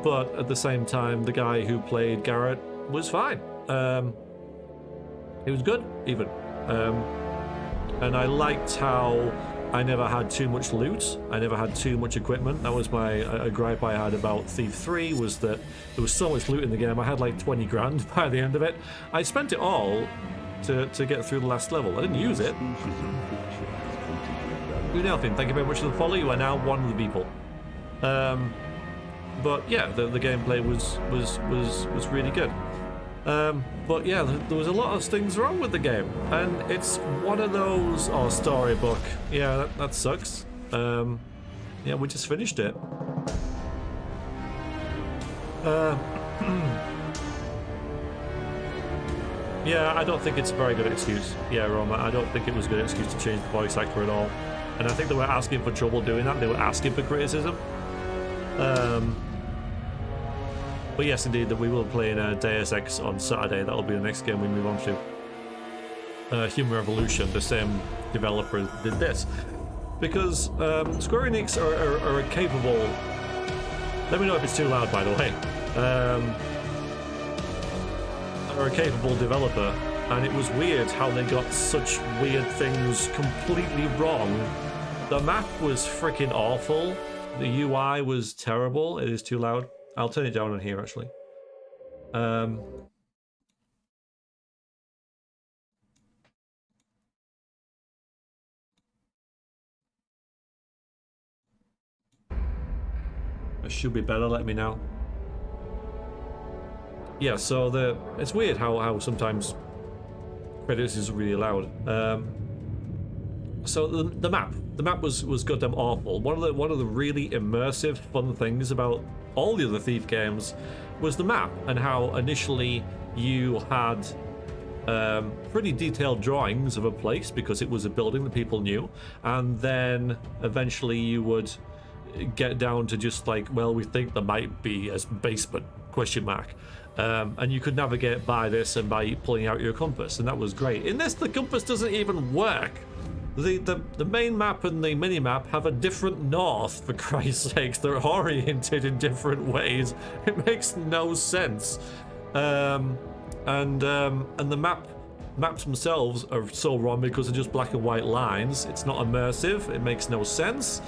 but at the same time, the guy who played Garrett was fine. It was good, even. And I liked how I never had too much loot. I never had too much equipment. That was a gripe I had about Thief 3, was that there was so much loot in the game. I had like 20 grand by the end of it. I spent it all to get through the last level. I didn't use it. Nelfin, thank you very much for the follow. You are now one of the people. But yeah, the gameplay was really good. But yeah, there was a lot of things wrong with the game, and it's one of those. Oh, storybook. Yeah, that sucks. Yeah, we just finished it. Yeah, I don't think it's a very good excuse. Yeah, Roma, I don't think it was a good excuse to change the voice actor at all. And I think they were asking for trouble doing that. They were asking for criticism. But yes, indeed, that we will play in Deus Ex on Saturday. That'll be the next game we move on to. Human Revolution, the same developer did this. Because Square Enix are a capable... Let me know if it's too loud, by the way. Are a capable developer, and it was weird how they got such weird things completely wrong. The map was freaking awful. The UI was terrible. It is too loud. I'll turn it down on here, actually. I should be better, let me know. Yeah, so it's weird how sometimes credits is really loud. So the map was goddamn awful. One of the really immersive, fun things about all the other Thief games was the map, and how initially you had pretty detailed drawings of a place because it was a building that people knew, and then eventually you would get down to just like, well, we think there might be a basement, question mark. And you could navigate by this and by pulling out your compass, and that was great. In this, the compass doesn't even work. The main map and the mini map have a different north, for Christ's sakes. They're oriented in different ways. It makes no sense. And the maps themselves are so wrong because they're just black and white lines. It's not immersive. It makes no sense.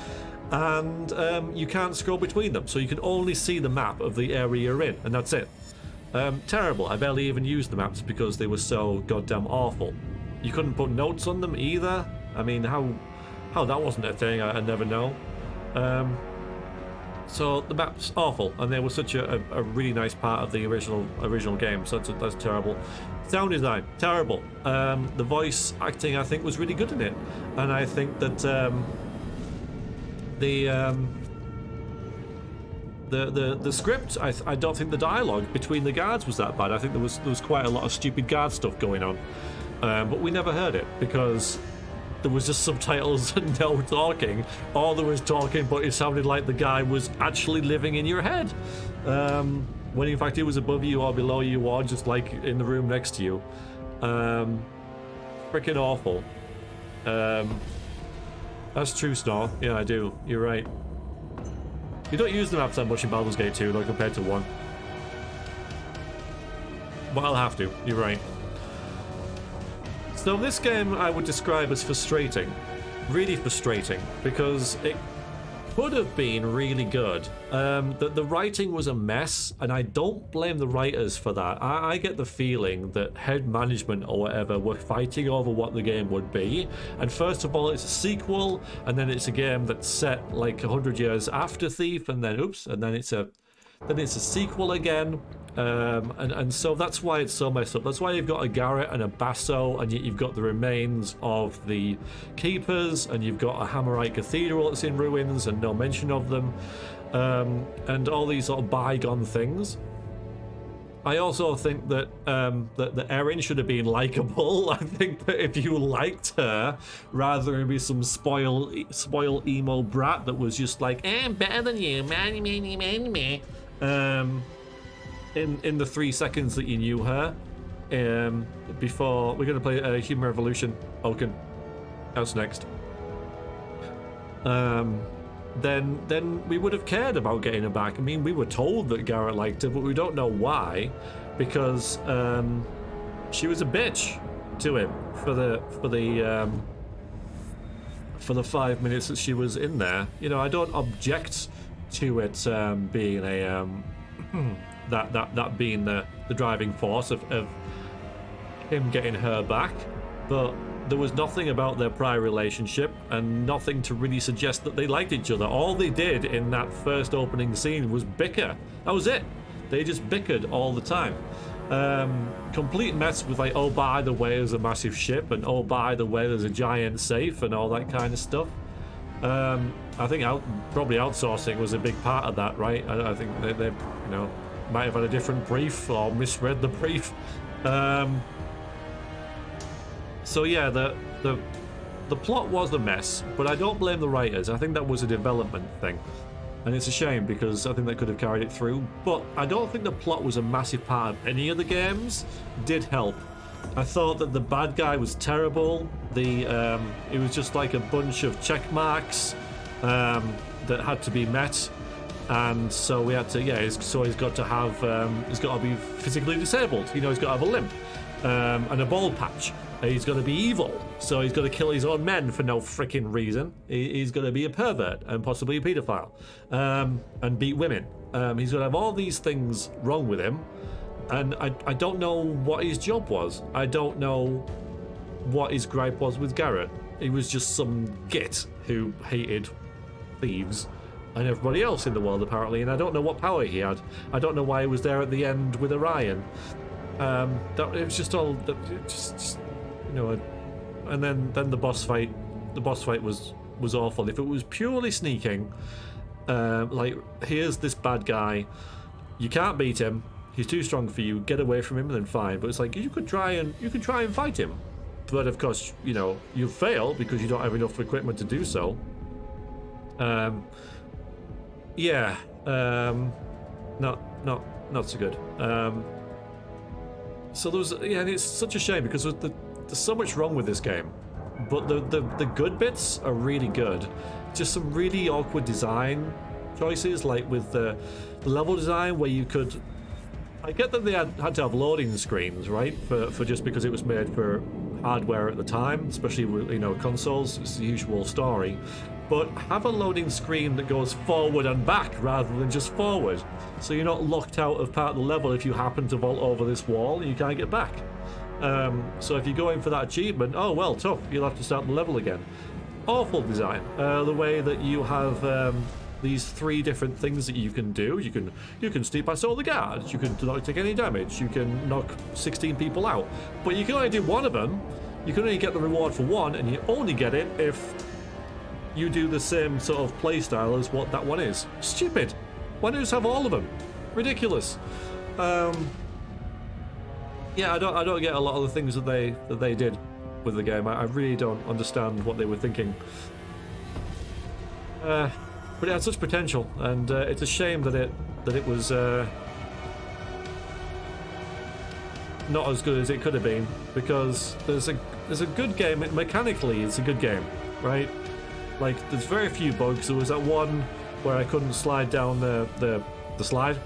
And you can't scroll between them, so you can only see the map of the area you're in, and that's it. Terrible. I barely even used the maps because they were so goddamn awful. You couldn't put notes on them either. I mean, how that wasn't a thing, I never know. So the map's awful, and they were such a really nice part of the original game. So that's terrible. Sound design, terrible. The voice acting, I think, was really good in it, and I think that the script, I don't think the dialogue between the guards was that bad. I think there was quite a lot of stupid guard stuff going on, but we never heard it because there was just subtitles and no talking, or there was talking but it sounded like the guy was actually living in your head, when in fact he was above you or below you or just like in the room next to you. Freaking awful. That's true, Snore. Yeah, I do. You're right. You don't use the maps that much in Baldur's Gate 2, like compared to 1. But I'll have to. You're right. So this game I would describe as frustrating. Really frustrating, because it could have been really good. The writing was a mess, and I don't blame the writers for that. I get the feeling that head management or whatever were fighting over what the game would be. And first of all, it's a sequel, and then it's a game that's set like 100 years after Thief, and then oops, and then it's a sequel again. And so that's why it's so messed up. That's why you've got a Garrett and a Basso, and yet you've got the remains of the Keepers, and you've got a Hammerite Cathedral that's in ruins and no mention of them, and all these sort of bygone things. I also think that that Erin should have been likable. I think that if you liked her, rather than be some spoil emo brat that was just like, I'm better than you, man. In the 3 seconds that you knew her, before we're gonna play Human Revolution. Oaken, that's next. Then we would have cared about getting her back. I mean, we were told that Garrett liked her, but we don't know why, because she was a bitch to him for the 5 minutes that she was in there. You know, I don't object to it being a that being the driving force of him getting her back, but there was nothing about their prior relationship and nothing to really suggest that they liked each other. All they did in that first opening scene was bicker. That was it. They just bickered all the time. Complete mess with like, oh, by the way, there's a massive ship, and oh, by the way, there's a giant safe, and all that kind of stuff. I think probably outsourcing was a big part of that, right? I think they you know, might have had a different brief or misread the brief. So yeah, the plot was a mess, but I don't blame the writers. I think that was a development thing, and it's a shame because I think they could have carried it through. But I don't think the plot was a massive part of any of the games. Did help. I thought that the bad guy was terrible. It was just like a bunch of check marks that had to be met. And so we had to, yeah, so he's got to have, he's got to be physically disabled. You know, he's got to have a limp and a bald patch. He's got to be evil, so he's got to kill his own men for no freaking reason. He's going to be a pervert and possibly a paedophile, and beat women. He's going to have all these things wrong with him, and I don't know what his job was. I don't know what his gripe was with Garrett. He was just some git who hated thieves and everybody else in the world, apparently, and I don't know what power he had. I don't know why he was there at the end with Orion. It was just all, just you know, and then the boss fight the boss fight was awful. If it was purely sneaking, like here's this bad guy, you can't beat him, he's too strong for you, get away from him, then fine. But it's like you could try and fight him, but of course you fail because you don't have enough equipment to do so. Yeah, not so good. So there was, yeah, and it's such a shame because there's so much wrong with this game, but the good bits are really good. Just some really awkward design choices, like with the level design where you could. I get that they had to have loading screens, right? For just because it was made for hardware at the time, especially with consoles. It's the usual story. But have a loading screen that goes forward and back rather than just forward, so you're not locked out of part of the level if you happen to vault over this wall and you can't get back. So if you're going for that achievement, oh well, tough, you'll have to start the level again. Awful design. The way that you have these 3 different things that you can do. You can sneak past all the guards, you can not take any damage, you can knock 16 people out, but you can only do one of them. You can only get the reward for one, and you only get it if you do the same sort of playstyle as what that one is. Stupid. Why don't you just have all of them? Ridiculous. Yeah, I don't get a lot of the things that they did with the game. I really don't understand what they were thinking. But it had such potential, and it's a shame that it was not as good as it could have been, because there's a good game. Mechanically, it's a good game, right? Like, there's very few bugs. There was that one where I couldn't slide down the slide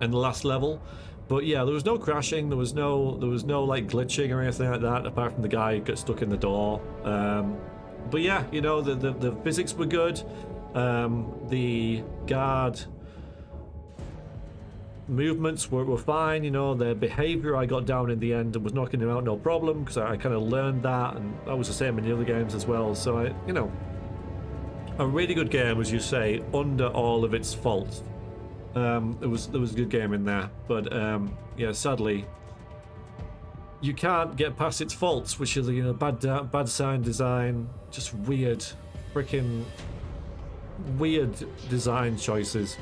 in the last level, but yeah, there was no crashing. There was no like glitching or anything like that, apart from the guy who got stuck in the door. But yeah, the physics were good. The guard movements were fine. Their behavior I got down in the end and was knocking him out no problem, because I kind of learned that, and that was the same in the other games as well. So a really good game, as you say, under all of its faults. There was a good game in there, but yeah, sadly you can't get past its faults, which are bad sound design, just weird design choices.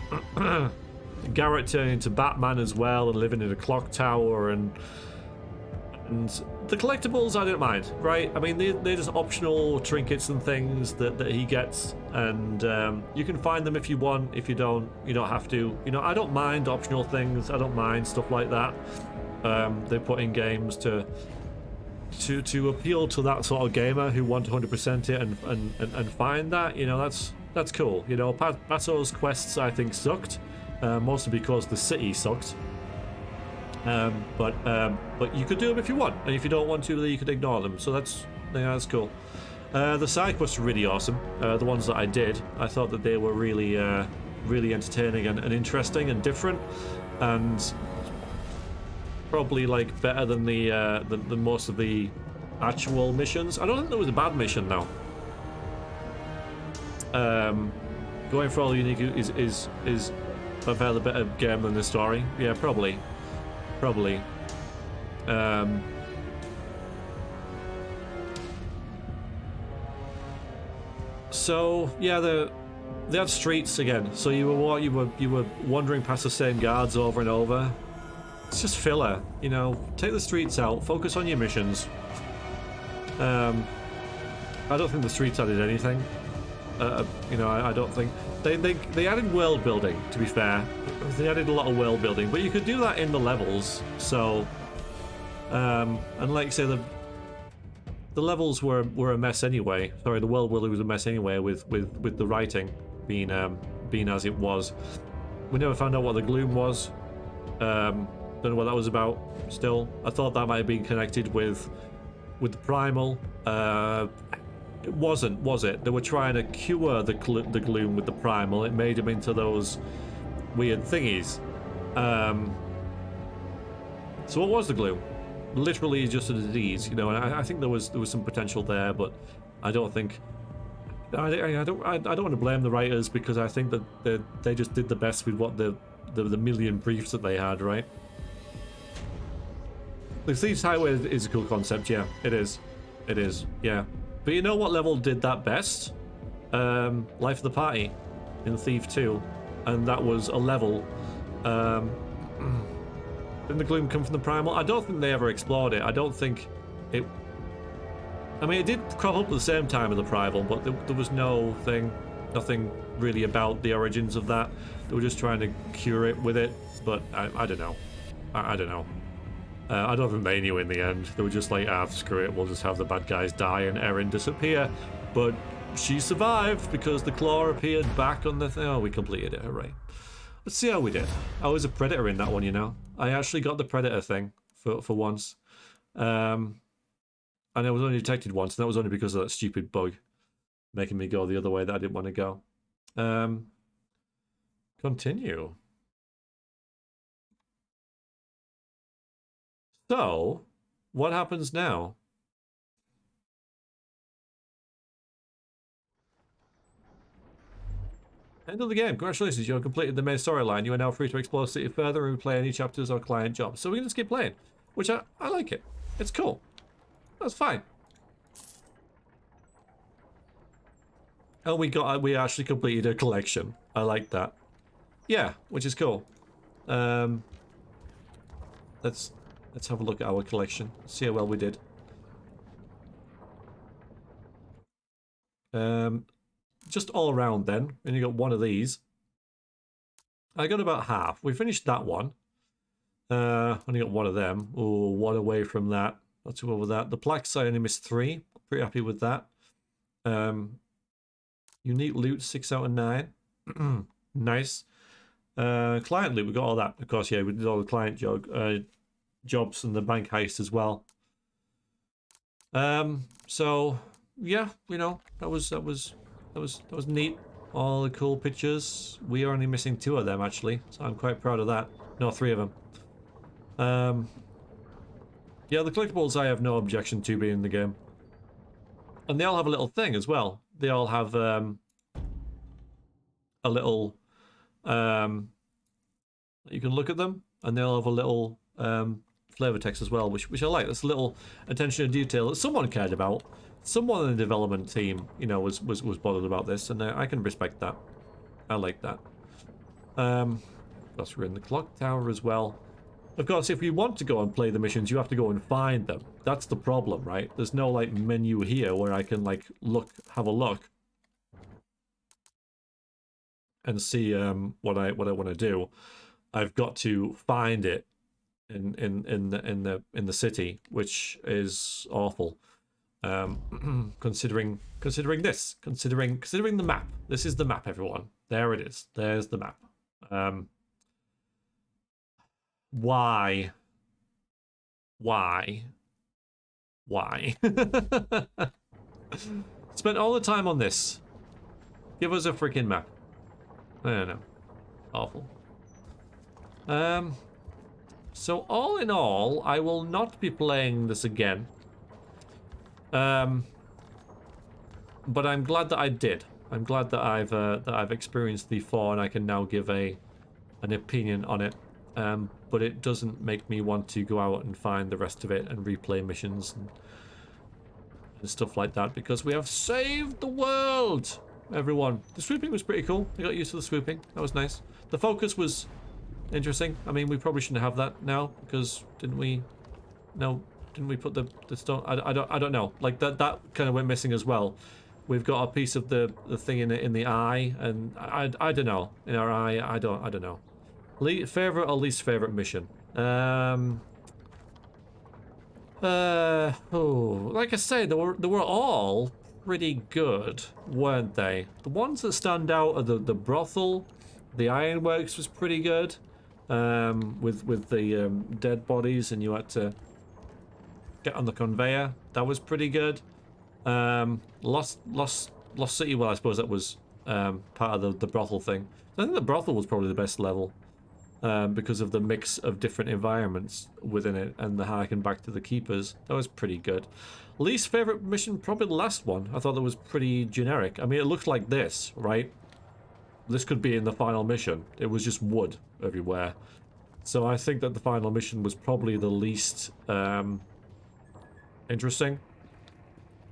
Garrett turning into Batman as well, and living in a clock tower, and the collectibles I don't mind, right? I mean, they're just optional trinkets and things that he gets, and you can find them if you want. If you don't have to. I don't mind optional things. I don't mind stuff like that. They put in games to appeal to that sort of gamer who want to 100% it and find that. That's cool. Pato's quests I think sucked. Mostly because the city sucked. But you could do them if you want, and if you don't want to, then you could ignore them. So that's cool. The side quests were really awesome. The ones that I did, I thought that they were really entertaining and interesting and different, and probably like better than than most of the actual missions. I don't think there was a bad mission though. Going for all unique is a fairly better game than the story. Yeah, probably. So yeah, they had streets again. So you were wandering past the same guards over and over. It's just filler, Take the streets out. Focus on your missions. I don't think the streets added anything. I don't think they added world building. To be fair, they added a lot of world building, but you could do that in the levels. So, and like I say, the levels were a mess anyway. Sorry, the world building was a mess anyway. With the writing being as it was, we never found out what the gloom was. Don't know what that was about. Still, I thought that might have been connected with the primal. It wasn't, was it? They were trying to cure the gloom with the primal. It made them into those weird thingies. So what was the gloom? Literally just a disease, and I think there was some potential there, but I don't think. I don't want to blame the writers, because I think that they just did the best with what the million briefs that they had, right? The Thieves Highway is a cool concept, yeah, it is. It is, yeah. But you know what level did that best? Life of the Party in Thief 2. And that was a level. Didn't the gloom come from the primal? I don't think they ever explored it. I don't think it... I mean, it did crop up at the same time as the primal, but there was nothing really about the origins of that. They were just trying to cure it with it, but I don't know. I don't know. I don't think they knew in the end. They were just like, screw it, we'll just have the bad guys die and Erinds disappear. But she survived because the claw appeared back on the thing. Oh, we completed it, hooray. Let's see how we did. I was a predator in that one, you know. I actually got the predator thing for once. And I was only detected once, and that was only because of that stupid bug making me go the other way that I didn't want to go. Continue. So, what happens now? End of the game. Congratulations, you have completed the main storyline. You are now free to explore the city further and replay any chapters or client jobs. So we can just keep playing, which I like it. It's cool. That's fine. And we actually completed a collection. I like that. Yeah, which is cool. Let's have a look at our collection. See how well we did. Just all around then, and you got one of these. I got about half. We finished that one. Only got one of them. Oh, one away from that. Not too well with that. The plaques, I only missed 3. Pretty happy with that. Unique loot, 6 out of 9. Nice. Client loot, we got all that. Of course, yeah, we did all the client jobs and the bank heist as well. So yeah, you know, that was neat. All the cool pictures. We are only missing 2 of them actually, so I'm quite proud of that. No, 3 of them. Yeah, the collectibles I have no objection to being in the game. And they all have a little thing as well. They all have a little you can look at them, and they all have a little flavor text as well, which I like. That's a little attention to detail that someone cared about. Someone in the development team, you know, was bothered about this, and I can respect that. I like that. Plus, we're in the clock tower as well. Of course, if you want to go and play the missions, you have to go and find them. That's the problem, right? There's no, like, menu here where I can, like, have a look and see what I want to do. I've got to find it in the city, which is awful. Considering the map. This is the map, everyone. There it is. There's the map. Why? Spent all the time on this. Give us a freaking map. I don't know. Awful. So all in all, I will not be playing this again. But I'm glad that I did. I'm glad that I've experienced Thi4 and I can now give an opinion on it. But it doesn't make me want to go out and find the rest of it and replay missions and stuff like that, because we have saved the world, everyone. The swooping was pretty cool. I got used to the swooping. That was nice. The focus was interesting. I mean, we probably shouldn't have that now, because didn't we put the stone? I don't know. Like that kind of went missing as well. We've got a piece of the thing in the eye, and I don't know. In our eye, I don't know. Favorite or least favorite mission? Like I say, they were all pretty good, weren't they? The ones that stand out are the brothel. The ironworks was pretty good. With the dead bodies, and you had to get on the conveyor. That was pretty good. Lost City. Well, I suppose that was part of the brothel thing. I think the brothel was probably the best level. Because of the mix of different environments within it and the harken back to the keepers. That was pretty good. Least favorite mission, probably the last one. I thought that was pretty generic. I mean, it looked like this, right? This could be in the final mission. It was just wood everywhere. So I think that the final mission was probably the least interesting.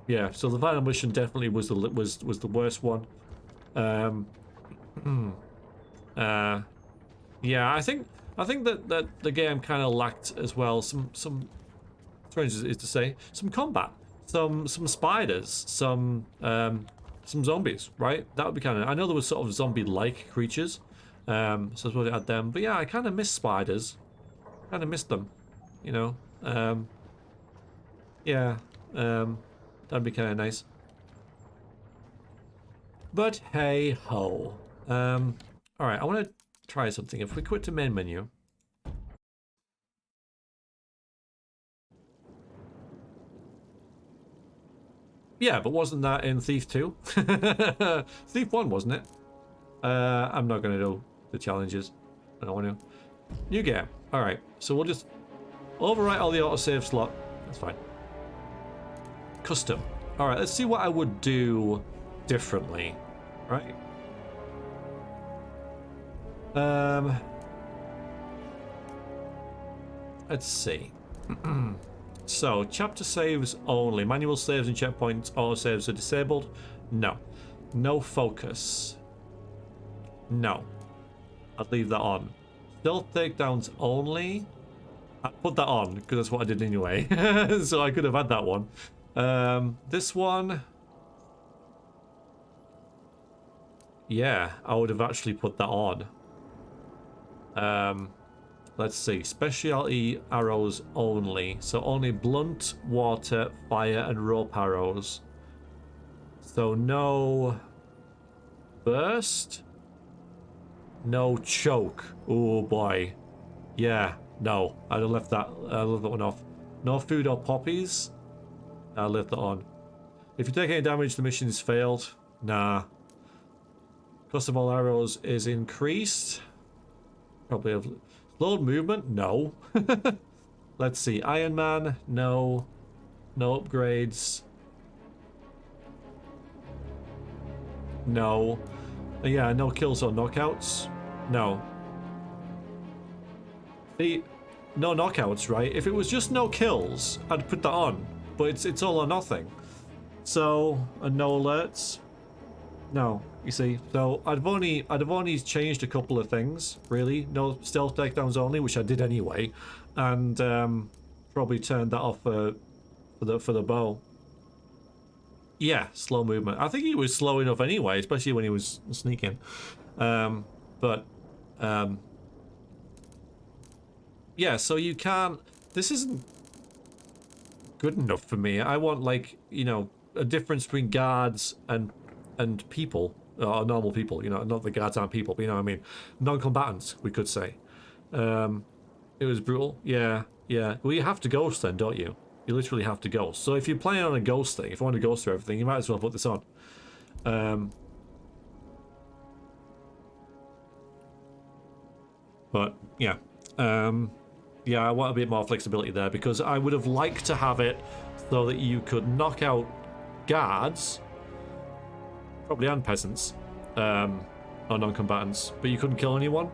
Yeah, so the final mission definitely was the worst one. Yeah, I think that the game kind of lacked as well some strange is to say, some combat, some spiders, some zombies, right? That would be kind of. I know there was sort of zombie-like creatures, so I suppose it had them. But yeah, I kind of miss spiders. Kind of missed them, you know. Yeah, that'd be kind of nice. But hey ho. All right, I want to try something. If we quit to main menu. Yeah, but wasn't that in Thief 2? Thief 1, wasn't it? I'm not going to do the challenges. I don't want to. New game. Alright, so we'll just overwrite all the autosave slot. That's fine. Custom. Alright, let's see what I would do differently. Right? Let's see. So, chapter saves only. Manual saves and checkpoints, auto saves are disabled. No. No focus. No. I'd leave that on. Stealth takedowns only. I put that on because that's what I did anyway. So I could have had that one. This one. Yeah, I would have actually put that on. Let's see, specialty arrows only. So only blunt, water, fire, and rope arrows. So no burst, no choke. Oh boy, yeah, no. I'd have left that. I left that one off. No food or poppies. I left that on. If you take any damage, the mission is failed. Nah. Cost of all arrows is increased. Probably have. Slowed movement? No. Let's see. Iron Man? No. No upgrades. No. Yeah, no kills or knockouts? No. See, no knockouts, right? If it was just no kills, I'd put that on. But it's all or nothing. So, and no alerts? No, you see, so I'd have only changed a couple of things, really. No stealth takedowns only, which I did anyway, and probably turned that off for the bow. Yeah, slow movement. I think he was slow enough anyway, especially when he was sneaking. Yeah, so you can't. This isn't good enough for me. I want, like, you know, a difference between guards and people, or normal people, you know, not the guards aren't people, but you know what I mean, non-combatants, we could say. It was brutal. Yeah. Well, you have to ghost then, don't you? You literally have to ghost. So if you're playing on a ghost thing, if you want to ghost through everything, you might as well put this on. But yeah, yeah, I want a bit more flexibility there because I would have liked to have it so that you could knock out guards. Probably and peasants, or non-combatants, but you couldn't kill anyone,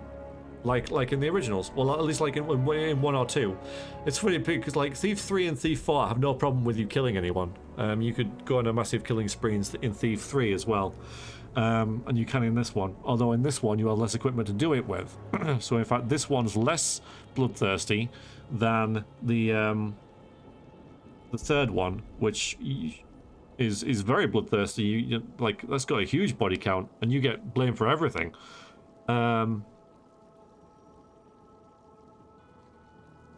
like in the originals. Well, at least like in 1 or 2. It's funny because like Thief 3 and Thief 4 have no problem with you killing anyone. You could go on a massive killing spree in Thief 3 as well, and you can in this one. Although in this one you have less equipment to do it with. So in fact, this one's less bloodthirsty than the third one, which is very bloodthirsty. You like, that's got a huge body count, and you get blamed for everything.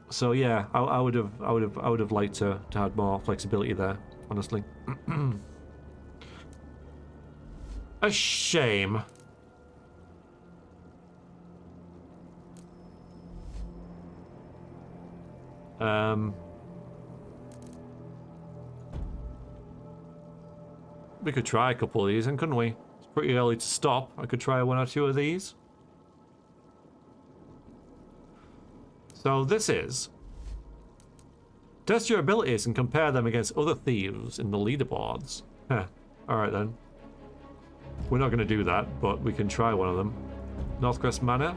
So yeah, I would have liked to have more flexibility there, honestly. A shame. We could try a couple of these, and couldn't we? It's pretty early to stop. I could try 1 or 2 of these. So this is... Test your abilities and compare them against other thieves in the leaderboards. Huh. Alright then. We're not going to do that, but we can try one of them. Northcrest Manor.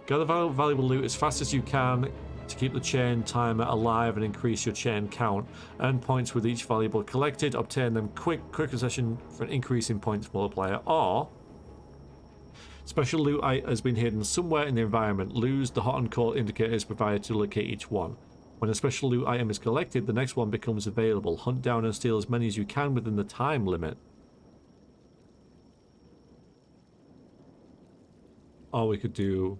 Gather valuable loot as fast as you can To keep the chain timer alive and increase your chain count, earn points with each valuable collected, obtain them quicker session for an increase in points multiplier, or special loot has been hidden somewhere in the environment. Lose the hot and cold indicators provided to locate each one. When a special loot item is collected, the next one becomes available. Hunt down and steal as many as you can within the time limit. Or we could do...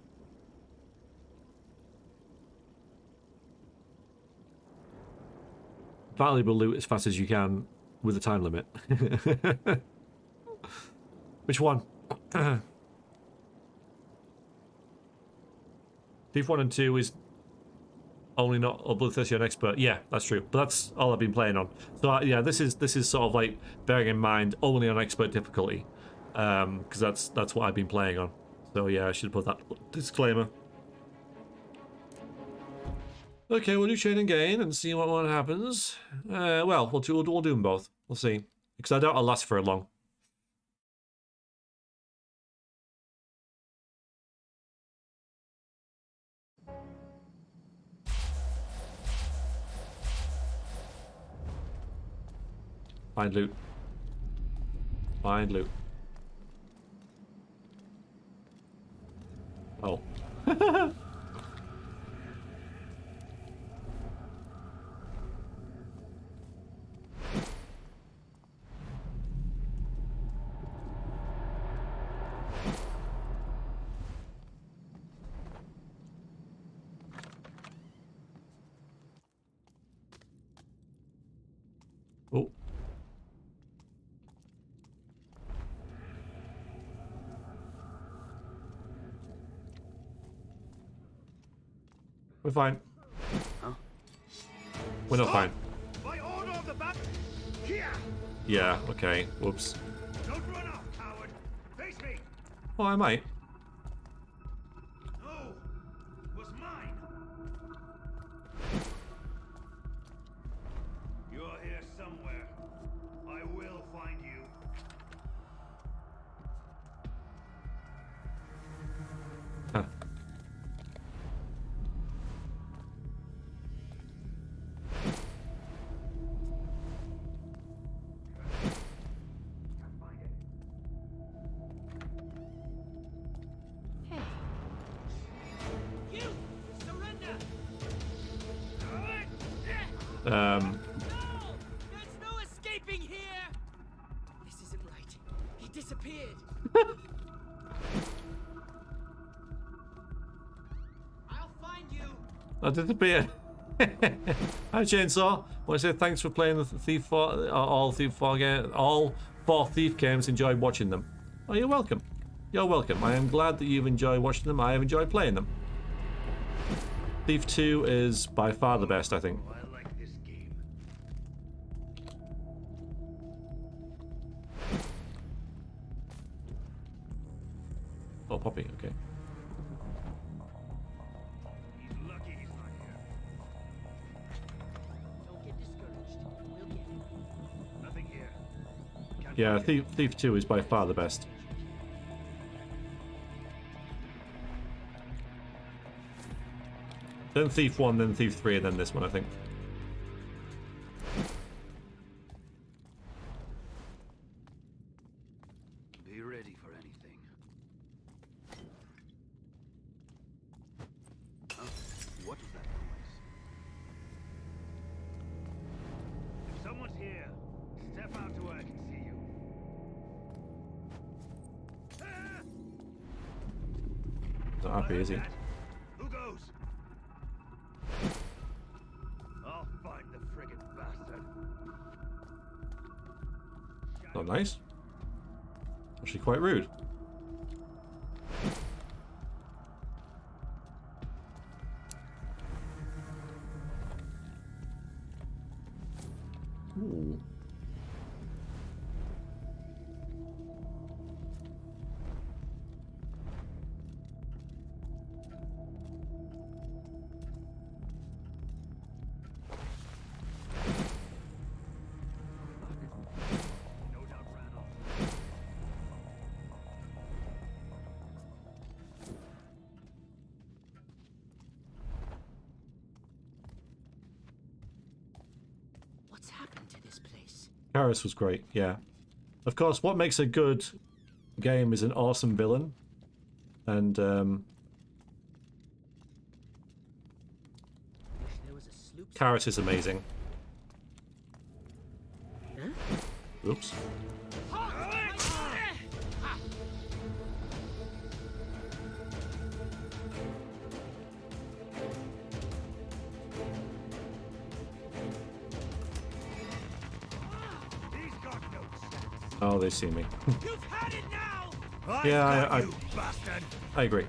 valuable loot as fast as you can with a time limit. Which one? Thief 1 and 2 is only not bloodthirsty on expert. Yeah, that's true. But that's all I've been playing on. So yeah, this is sort of like bearing in mind only on expert difficulty, because that's what I've been playing on. So yeah, I should put that disclaimer. Okay, we'll do chain and gain and see what happens. Well, we'll do them both. We'll see. Because I doubt I'll last for long. Find loot. Find loot. Oh. Oh. We're fine. Huh? We're not fine. By order of the battle. Here. Yeah, okay. Whoops. Don't run off, coward. Face me. Oh, I might. No. It was mine. You're here somewhere. I will find you. Huh. There's no escaping here. This isn't right. He disappeared. I'll find you. I disappeared. Hi, Chainsaw. I want to say thanks for playing the Thi4f, all Thi4f games, all 4 Thief games. Enjoyed watching them. Oh, you're welcome. You're welcome. I am glad that you've enjoyed watching them. I have enjoyed playing them. Thief 2 is by far the best, I think. I like this game. Oh, Poppy, okay. He's lucky he's not here. Don't get discouraged. We'll get him. Nothing here. Can't Yeah, find it. Thief 2 is by far the best. Then Thief 1, then Thief 3, and then this one, I think. Be ready for anything. Huh? What is that noise? If someone's here, step out to where I can see you. Not happy, is he? Who goes? I'll find the friggin' bastard. Not nice. Actually quite rude. Ooh. No doubt ran off. Karis was great, yeah. Of course, what makes a good game is an awesome villain. And, Karis is amazing. Oops. Oh, they see me. You've had it now. Yeah, I agree.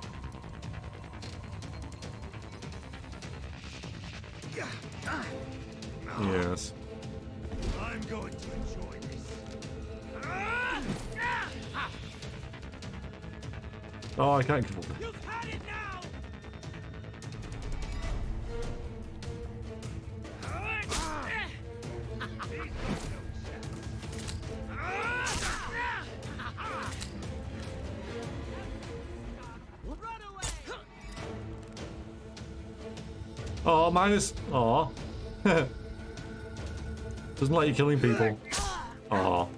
Yes. I'm going to enjoy this. Oh, I can't kill them. You've had it now. Oh, minus. Oh. Doesn't like you killing people. Oh.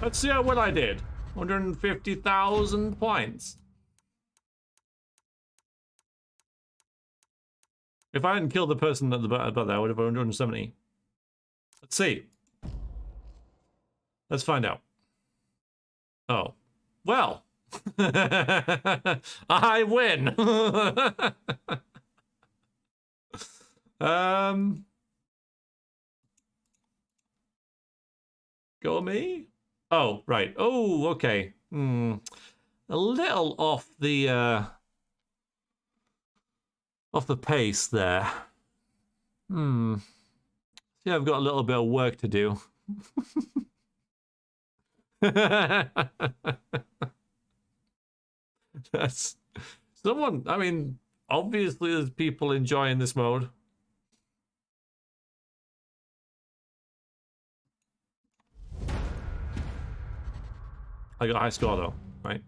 Let's see what I did. 150,000 points. If I hadn't killed the person at the above there, I would have 170. Let's see. Let's find out. Oh. Well. I win. Go me? Oh, right. Oh, okay. A little off the pace there. See, I've got a little bit of work to do. That's someone. I mean, obviously, there's people enjoying this mode. I got a high score though, right?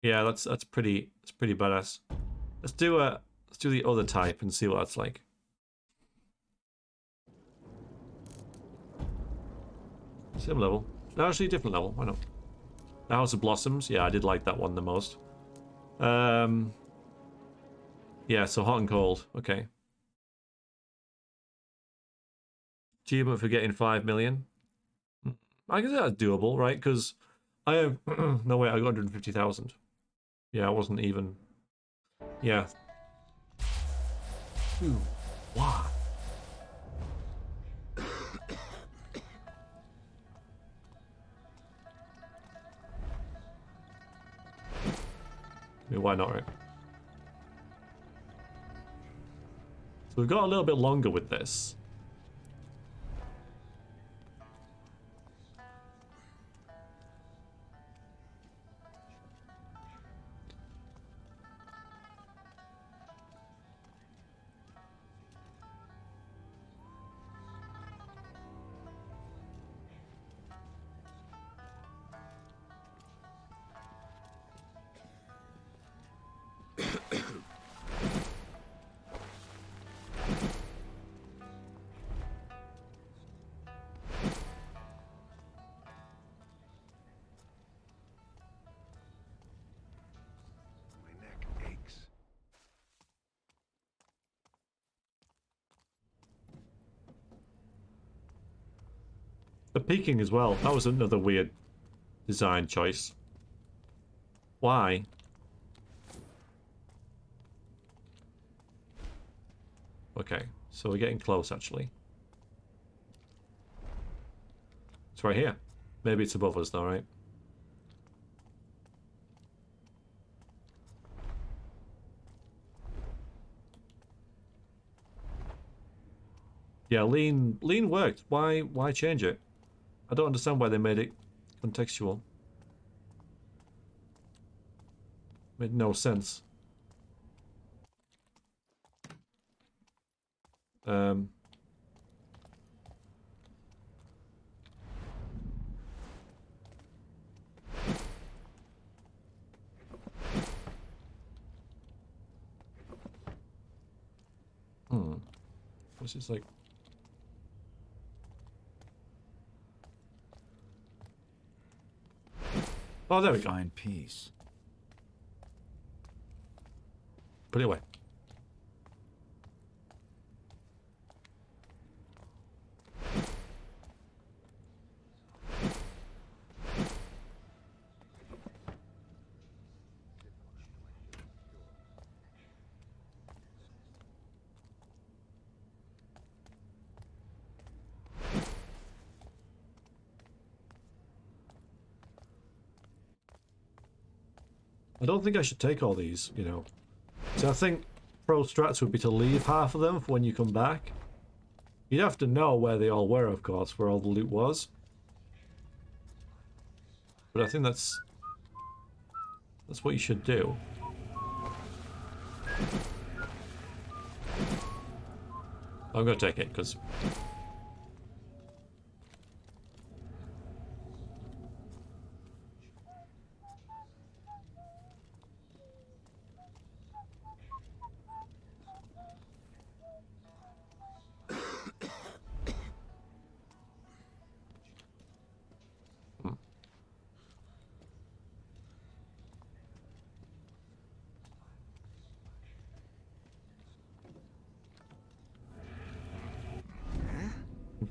Yeah, that's pretty badass. Let's do the other type and see what that's like. Same level. No, actually, different level. Why not? The House of Blossoms. Yeah, I did like that one the most. Yeah, so hot and cold. Okay. Achievement for getting 5 million. I guess that's doable, right? Because I have... no, wait, I got 150,000. Yeah, I wasn't even... Yeah. Ooh, wow. I mean, why not, right? So we've got a little bit longer with this. The peeking as well. That was another weird design choice. Why? Okay, so we're getting close actually. It's right here. Maybe it's above us though, right? Yeah, lean worked. Why change it? I don't understand why they made it contextual. Made no sense. What's this like? Oh, there we go. Find peace. Put it away. I don't think I should take all these, you know. So I think pro strats would be to leave half of them for when you come back. You'd have to know where they all were, of course, where all the loot was. But I think that's what you should do. I'm gonna take it, because...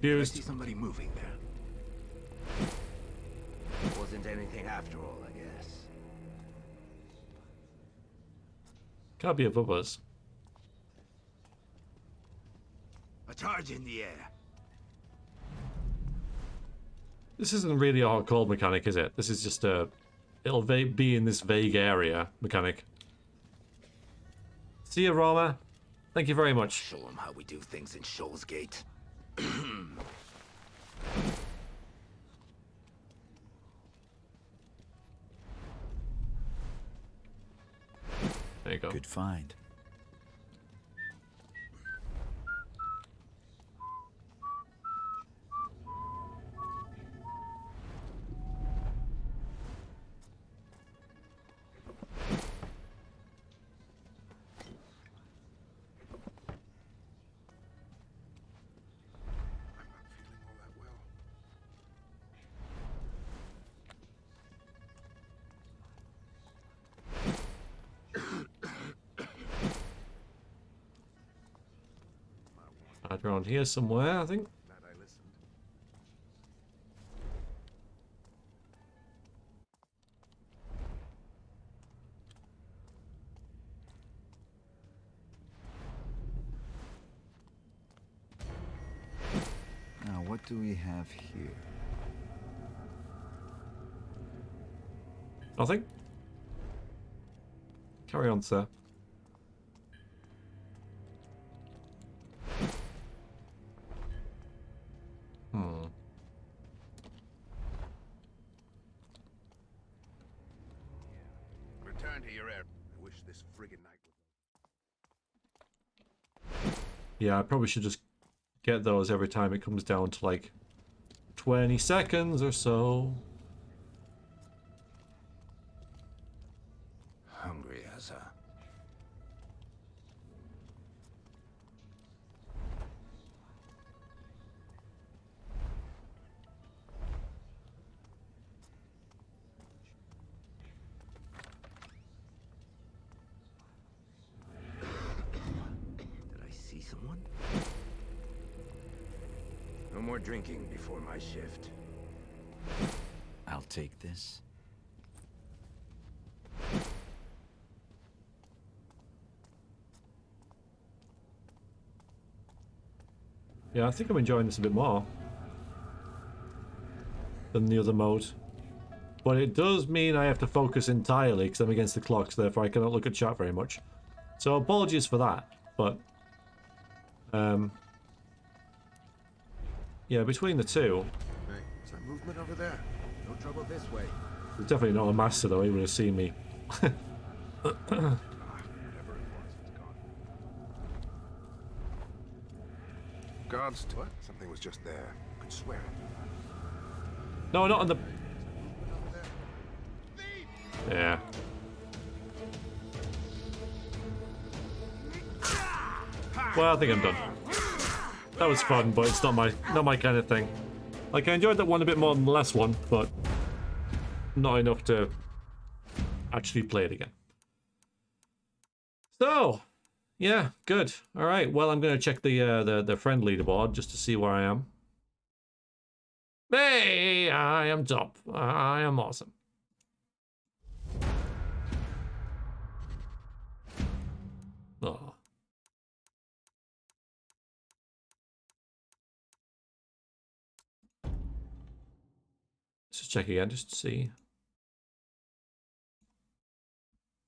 I see somebody moving there. Wasn't anything after all, I guess. Can't be above us. A charge in the air. This isn't really a hot cold mechanic, is it? This is just a... It'll be in this vague area mechanic. See you, Roma. Thank you very much. Show them how we do things in Shoals Gate. There you go. Good find. Around here somewhere, I think. Now, what do we have here? Nothing. Carry on, sir. Return to your air. I wish this friggin' night would... Yeah, I probably should just get those every time it comes down to like 20 seconds or so. Hungry as a... No more drinking before my shift. I'll take this. Yeah, I think I'm enjoying this a bit more than the other mode. But it does mean I have to focus entirely because I'm against the clock, so therefore I cannot look at chat very much. So apologies for that, but... yeah, between the two... Hey, is that movement over there? No trouble this way. He's definitely not a master though, he would have seen me. Whatever it was, it's gone. Guards, what? Something was just there. I could swear it. No, not on the... Yeah. Well, I think I'm done. That was fun, but it's not my kind of thing. Like, I enjoyed that one a bit more than the last one, but not enough to actually play it again. So, yeah, good. All right, well, I'm going to check the friend leaderboard just to see where I am. Hey, I am top. I am awesome. Oh. Let's just check again, just to see.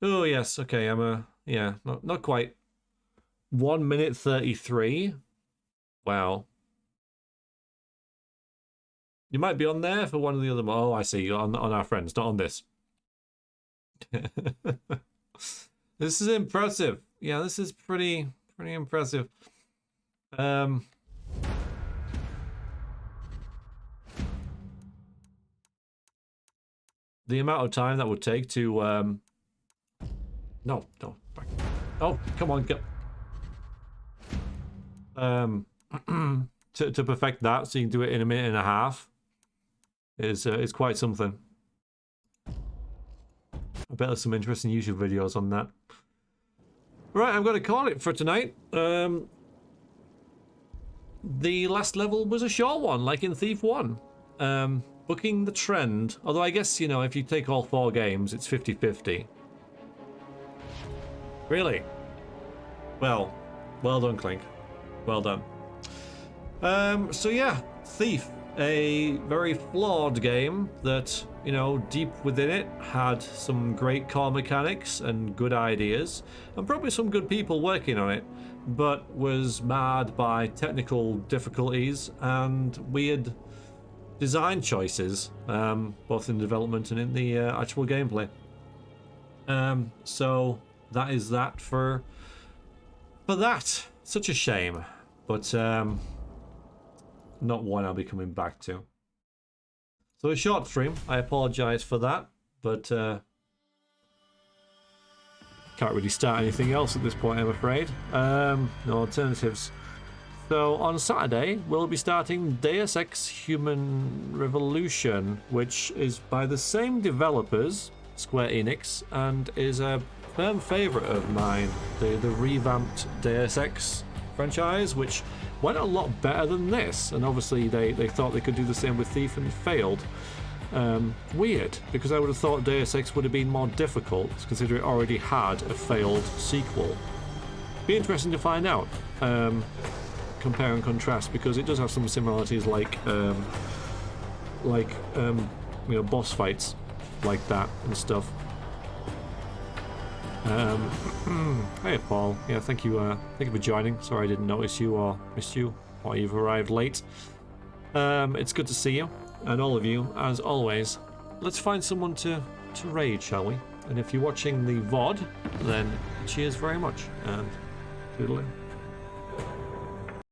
Oh, yes, okay, I'm yeah, not quite. 1 minute 33. Wow. You might be on there for one of the other. Oh, I see. You're on our friends, not on this. This is impressive. Yeah, this is pretty impressive. The amount of time that would take to no, back. Oh, come on, go. To perfect that, so you can do it in 1.5 minutes, is quite something. I bet there's some interesting YouTube videos on that. Right, I'm going to call it for tonight. The last level was a short one, like in Thief 1. Booking the trend, although I guess, you know, if you take all 4 games, it's 50-50. Really? Well done, Clink. Well done. So yeah, Thief, a very flawed game that, you know, deep within it had some great core mechanics and good ideas, and probably some good people working on it, but was marred by technical difficulties and weird design choices, both in development and in the actual gameplay. So that is that for that. Such a shame, but not one I'll be coming back to. So a short stream, I apologize for that, but can't really start anything else at this point, I'm afraid. No alternatives. So on Saturday, we'll be starting Deus Ex Human Revolution, which is by the same developers, Square Enix, and is a firm favorite of mine, the revamped Deus Ex franchise, which went a lot better than this, and obviously they thought they could do the same with Thief and failed. Weird, because I would have thought Deus Ex would have been more difficult, considering it already had a failed sequel. Be interesting to find out, compare and contrast, because it does have some similarities, like you know, boss fights like that and stuff. Hey Paul, yeah, thank you for joining. Sorry I didn't notice you or missed you, or you've arrived late. It's good to see you, and all of you, as always. Let's find someone to raid, shall we? And if you're watching the VOD, then cheers very much, and toodaloo.